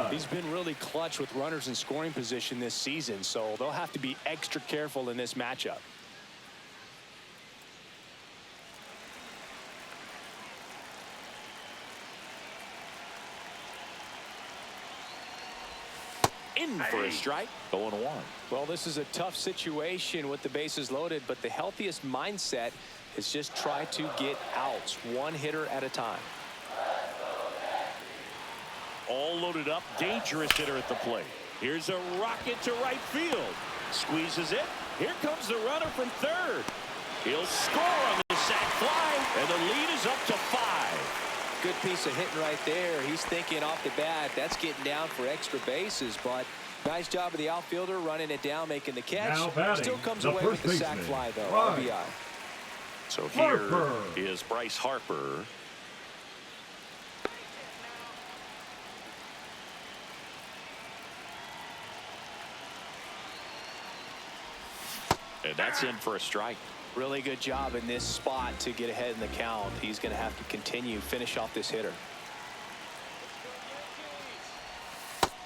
He's been really clutch with runners in scoring position this season, so they'll have to be extra careful in this matchup. In for a strike. 0-1. Well, this is a tough situation with the bases loaded, but the healthiest mindset is just try to get outs, one hitter at a time. All loaded up, dangerous hitter at the plate. Here's a rocket to right field. Squeezes it. Here comes the runner from third. He'll score on the sac fly, and the lead is up to 5. Good piece of hitting right there. He's thinking off the bat, that's getting down for extra bases, but nice job of the outfielder running it down, making the catch. Still comes away with the sac fly, though. RBI. So here is Bryce Harper. And that's in for a strike. Really good job in this spot to get ahead in the count. He's going to have to continue, finish off this hitter.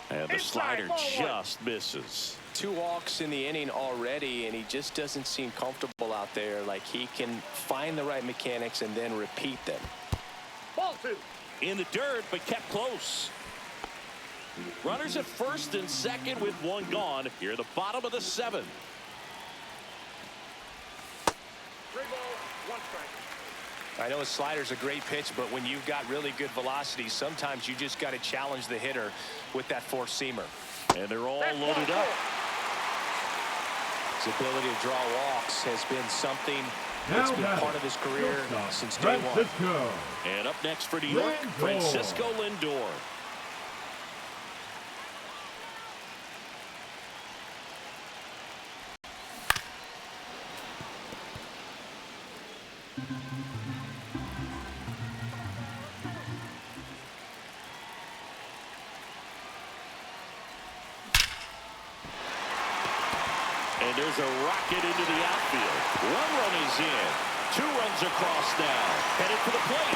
And the slider just misses. 2 walks in the inning already, and he just doesn't seem comfortable out there. Like he can find the right mechanics and then repeat them. Ball 2. In the dirt, but kept close. Runners at first and second with 1 gone. Here at the bottom of the 7th. 3 balls, 1 strike. I know his slider's a great pitch, but when you've got really good velocity, sometimes you just got to challenge the hitter with that four-seamer. And they're all loaded up. His ability to draw walks has been something that's been part of his career since day one. And up next for New York, Francisco Lindor. And there's a rocket into the outfield. 1 run is in. 2 runs across now. Headed for the plate.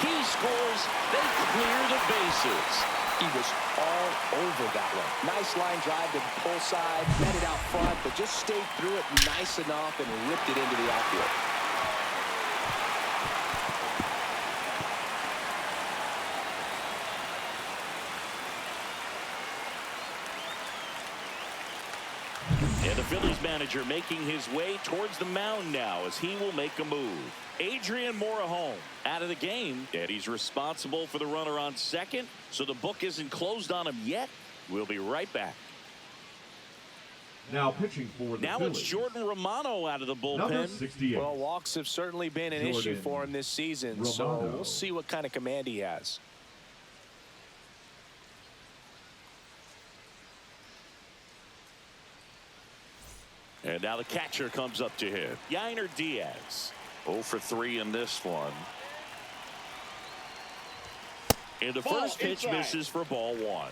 He scores. They clear the bases. He was all over that one. Nice line drive to the pull side, met it out front, but just stayed through it nice enough and ripped it into the outfield. And the Phillies manager making his way towards the mound now as he will make a move. Adrian Morejon out of the game, and he's responsible for the runner on second, so the book isn't closed on him yet. We'll be right back. Now pitching for the Now Phillies. it's Jordan Romano out of the Number bullpen. 68. Well, walks have certainly been an issue for him this season, so Romano. we'll see what kind of command he has. And now the catcher comes up to him. Yainer Diaz. 0 for 3 in this one. And the first pitch misses for ball 1.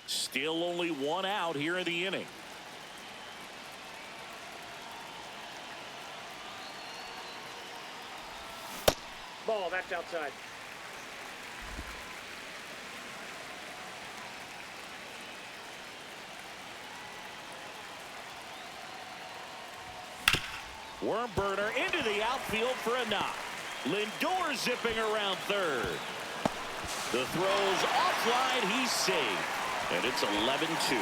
Still only 1 out here in the inning. Ball, that's outside. Worm burner into the outfield for a knock. Lindor zipping around third. The throw's offline. He's safe. And it's 11-2.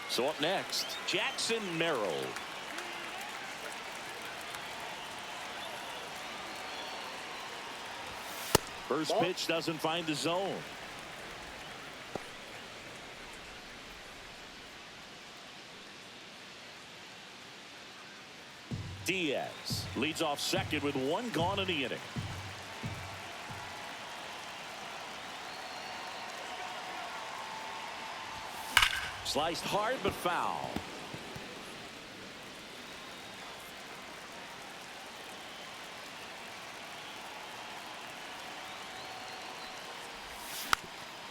So up next, Jackson Merrill. First pitch doesn't find the zone. Diaz leads off second with one gone in the inning. Sliced hard but foul.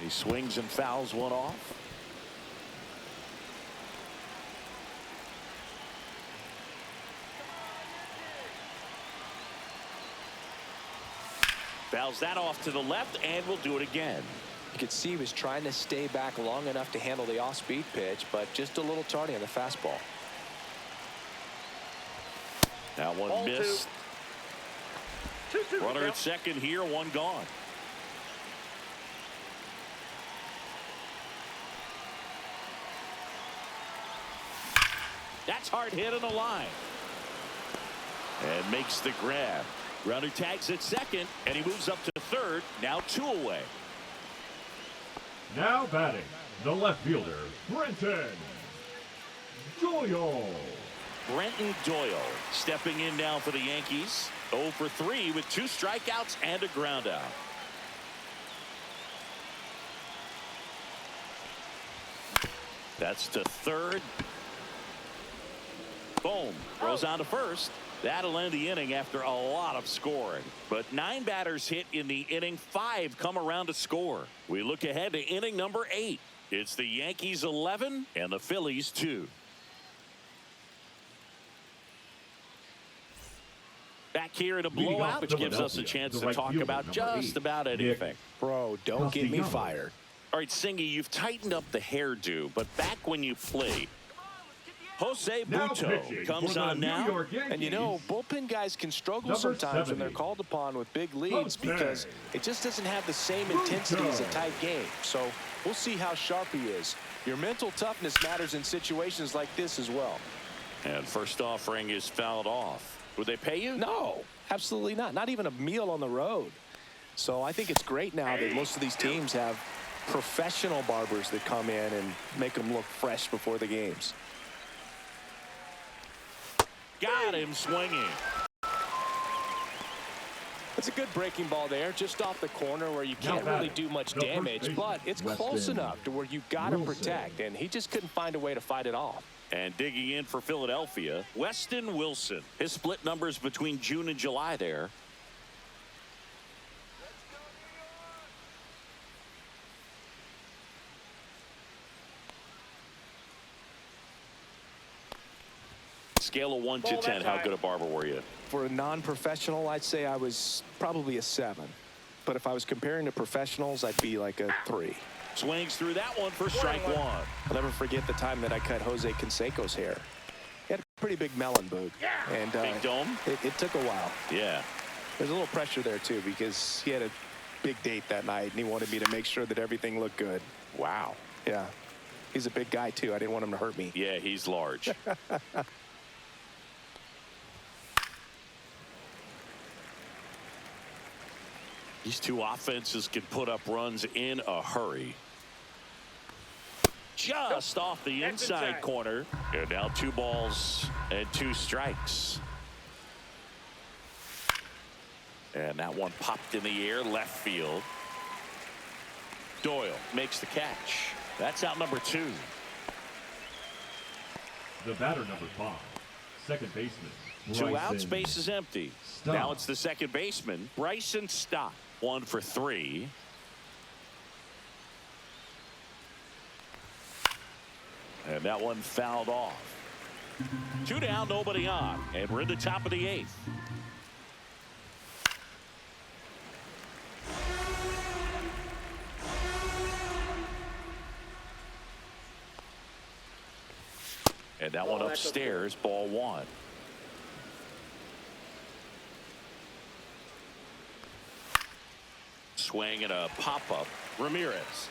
He swings and fouls one off. Fouls that off to the left, and will do it again. You could see he was trying to stay back long enough to handle the off-speed pitch, but just a little tardy on the fastball. That one Ball missed. 2-2. Runner at second here, one gone. That's hard hit on the line. And makes the grab. Runner tags at second, and he moves up to third. Now 2 away. Now batting, the left fielder, Brenton Doyle. Brenton Doyle stepping in now for the Yankees. 0 for 3 with 2 strikeouts and a ground out. That's to third. Boom. Throws on to first. That'll end the inning after a lot of scoring. But 9 batters hit in the inning. 5 come around to score. We look ahead to inning number 8. It's the Yankees 11 and the Phillies 2. Back here in a blowout, which gives us a chance to talk about just about anything. Bro, don't get me fired. All right, Singy, you've tightened up the hairdo, but back when you played, Jose Butto comes on now. And you know, bullpen guys can struggle sometimes when they're called upon with big leads because it just doesn't have the same intensity as a tight game. So we'll see how sharp he is. Your mental toughness matters in situations like this as well. And first offering is fouled off. Would they pay you? No, absolutely not. Not even a meal on the road. So I think it's great now that most of these teams have professional barbers that come in and make them look fresh before the games. Got him swinging. It's a good breaking ball there, just off the corner where you can't really do much damage, but it's close enough to where you got to protect, and he just couldn't find a way to fight it off. And digging in for Philadelphia, Weston Wilson. His split numbers between June and July there. Scale of 1 to 10, how good a barber were you? For a non-professional, I'd say I was probably a 7. But if I was comparing to professionals, I'd be like a 3. Swings through that one for strike 1. I'll never forget the time that I cut Jose Canseco's hair. He had a pretty big melon boot. And big dome? It took a while. Yeah. There's a little pressure there, too, because he had a big date that night, and he wanted me to make sure that everything looked good. Wow. Yeah. He's a big guy, too. I didn't want him to hurt me. Yeah, he's large. These two offenses can put up runs in a hurry. Just off the inside corner. And now 2 balls and 2 strikes. And that one popped in the air, left field. Doyle makes the catch. That's out number 2. The batter number 5, second baseman. 2 outs, base is empty. Now it's the second baseman, Bryson Stott. 1 for 3. And that one fouled off. 2 down, nobody on. And we're in the top of the 8th. And that one upstairs, ball one. Swing and a pop-up. Ramirez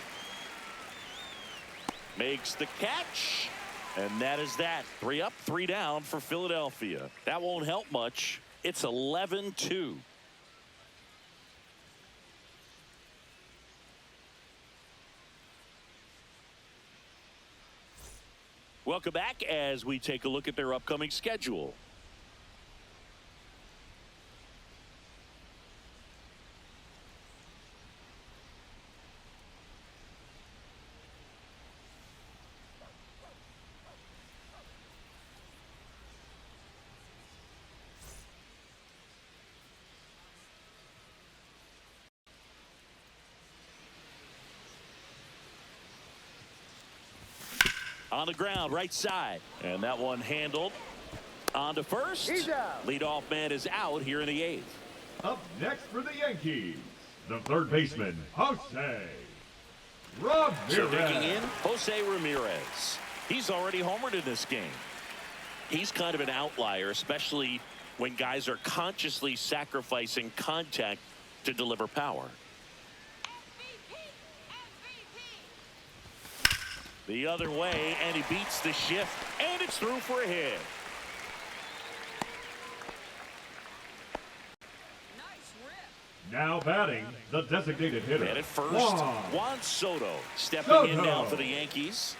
makes the catch. And that is that. 3 up, 3 down for Philadelphia. That won't help much. It's 11-2. Welcome back as we take a look at their upcoming schedule. On the ground, right side. And that one handled. On to first. Leadoff man is out here in the 8th. Up next for the Yankees, the third baseman, Jose Ramirez. So digging in, Jose Ramirez. He's already homered in this game. He's kind of an outlier, especially when guys are consciously sacrificing contact to deliver power. The other way, and he beats the shift, and it's through for a hit. Now batting, the designated hitter. And at first, Juan Soto stepping in now for the Yankees.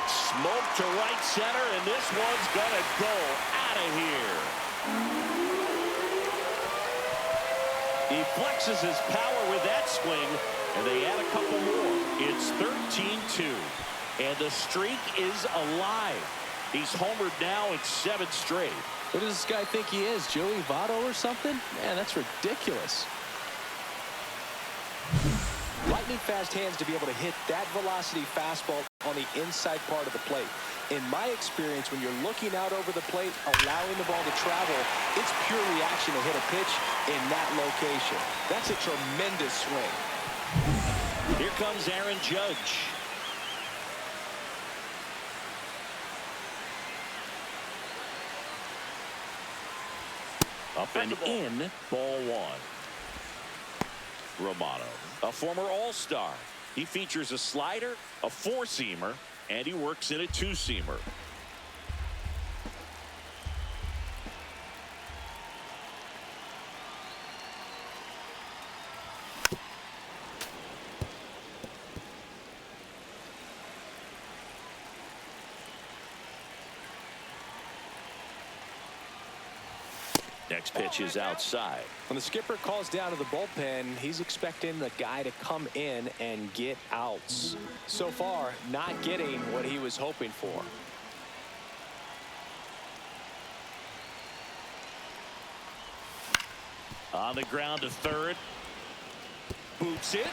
Smoke to right center, and this one's gonna go out of here. He flexes his power with that swing, and they add a couple more. It's 13-2, and the streak is alive. He's homered now in 7 straight. What does this guy think he is, Joey Votto or something? Man, that's ridiculous. Lightning fast hands to be able to hit that velocity fastball on the inside part of the plate. In my experience, when you're looking out over the plate, allowing the ball to travel, it's pure reaction to hit a pitch in that location. That's a tremendous swing. Here comes Aaron Judge. Up and in, ball one. Romano, a former All-Star. He features a slider, a 4-seamer, and he works in a 2-seamer. Next pitch is outside. When the skipper calls down to the bullpen, he's expecting the guy to come in and get outs. So far, not getting what he was hoping for. On the ground to third. Boots it.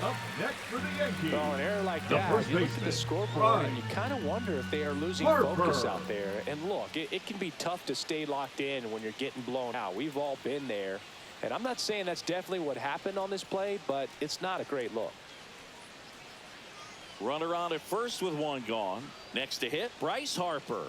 Up next for the Yankees. Oh, an error like that, you look at the scoreboard and you kind of wonder if they are losing focus out there. And look, it can be tough to stay locked in when you're getting blown out. We've all been there. And I'm not saying that's definitely what happened on this play, but it's not a great look. Runner on at first with one gone. Next to hit, Bryce Harper.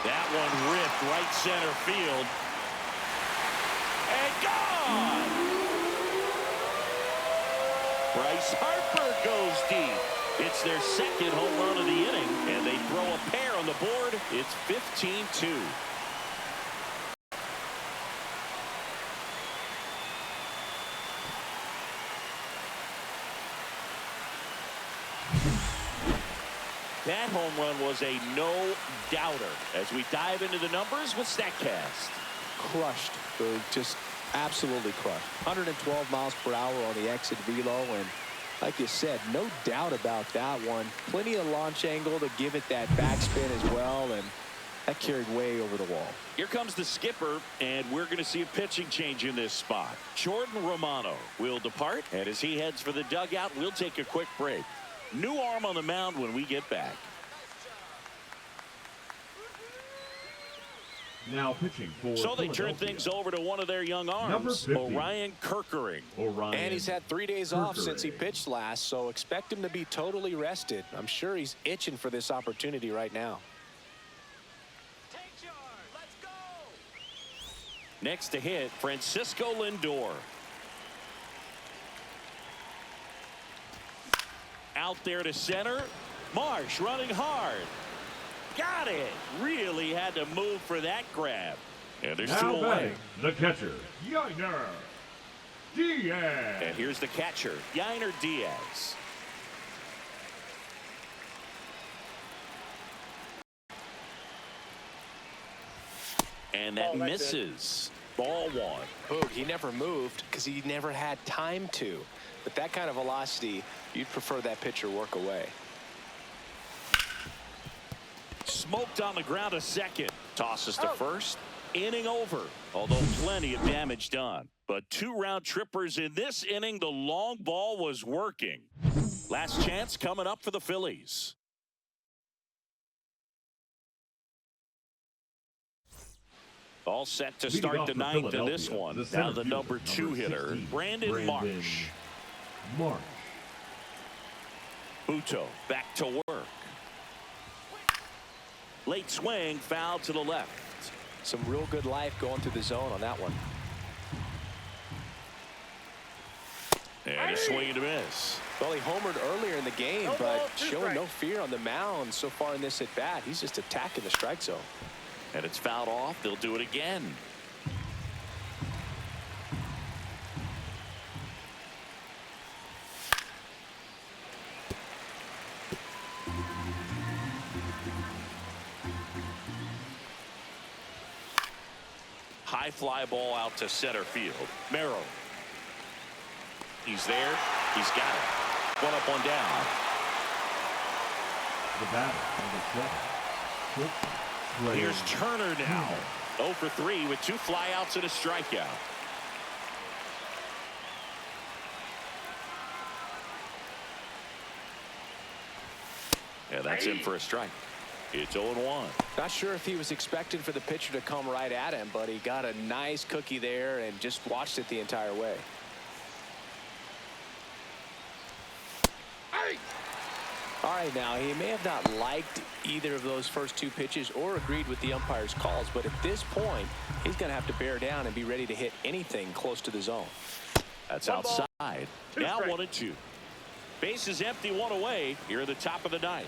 That one ripped right center field. And gone! Bryce Harper goes deep. It's their second home run of the inning, and they throw a pair on the board. It's 15-2. That home run was a no-doubter as we dive into the numbers with StatCast. Crushed, just absolutely crushed. 112 miles per hour on the exit velo, and like you said, no doubt about that one. Plenty of launch angle to give it that backspin as well, and That carried way over the wall. Here comes the skipper, and we're going to see a pitching change in this spot. Jordan Romano will depart, and as he heads for the dugout, we'll take a quick break. New arm on the mound when we get back. Now pitching for So they turn things over to one of their young arms, Orion Kirkering. And he's had 3 days off since he pitched last, so expect him to be totally rested. I'm sure he's itching for this opportunity right now. Take charge. Let's go. Next to hit, Francisco Lindor. Out there to center. Marsh running hard. Got it. Really had to move for that grab. And there's two away. The catcher, Yainer Diaz. And here's the catcher, Yainer Diaz. And that misses. Ball one. Oh, he never moved because he never had time to. But that kind of velocity, you'd prefer that pitcher work away. Smoked on the ground a second. Tosses to first. Inning over. Although plenty of damage done. But 2 round trippers in this inning. The long ball was working. Last chance coming up for the Phillies. All set to start the 9th in this one. Now the number 2 hitter, Brandon Marsh. Buto back to work. Late swing, foul to the left. Some real good life going through the zone on that one. And a swing and a miss. Well, he homered earlier in the game, but showing no fear on the mound so far in this at bat. He's just attacking the strike zone. And it's fouled off. They'll do it again. High fly ball out to center field. Merrill. He's there. He's got it. One up, one down. The batter, number 7. Here's Turner now. 0 for 3 with 2 flyouts and a strikeout. Yeah, that's in for a strike. It's 0-1. Not sure if he was expecting for the pitcher to come right at him, but he got a nice cookie there and just watched it the entire way. All right, now he may have not liked either of those first 2 pitches or agreed with the umpire's calls, but at this point he's going to have to bear down and be ready to hit anything close to the zone. That's outside. Now 1-2. Base is empty, 1 away. Here at the top of the 9th.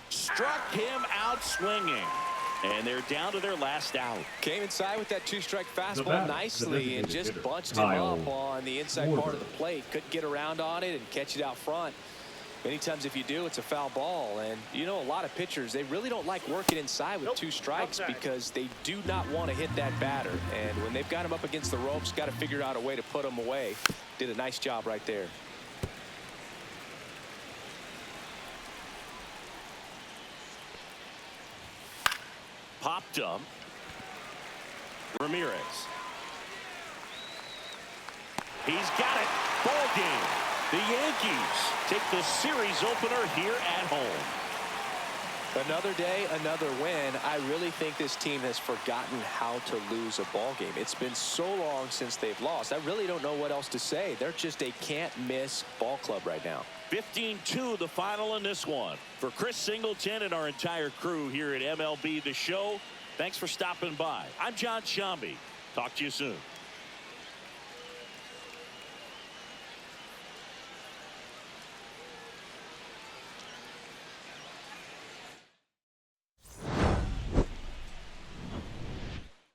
Struck him out swinging. And they're down to their last out. Came inside with that 2-strike fastball nicely and just bunched him up on the inside part of the plate. Couldn't get around on it and catch it out front. Many times if you do, it's a foul ball. And you know, a lot of pitchers, they really don't like working inside with 2 strikes because they do not want to hit that batter. And when they've got him up against the ropes, got to figure out a way to put him away. Did a nice job right there. Popped up. Ramirez. He's got it. Ball game. The Yankees take the series opener here at home. Another day, another win. I really think this team has forgotten how to lose a ball game. It's been so long since they've lost. I really don't know what else to say. They're just a can't-miss ball club right now. 15-2 the final in this one. For Chris Singleton and our entire crew here at MLB The Show, thanks for stopping by. I'm John Shambi. Talk to you soon.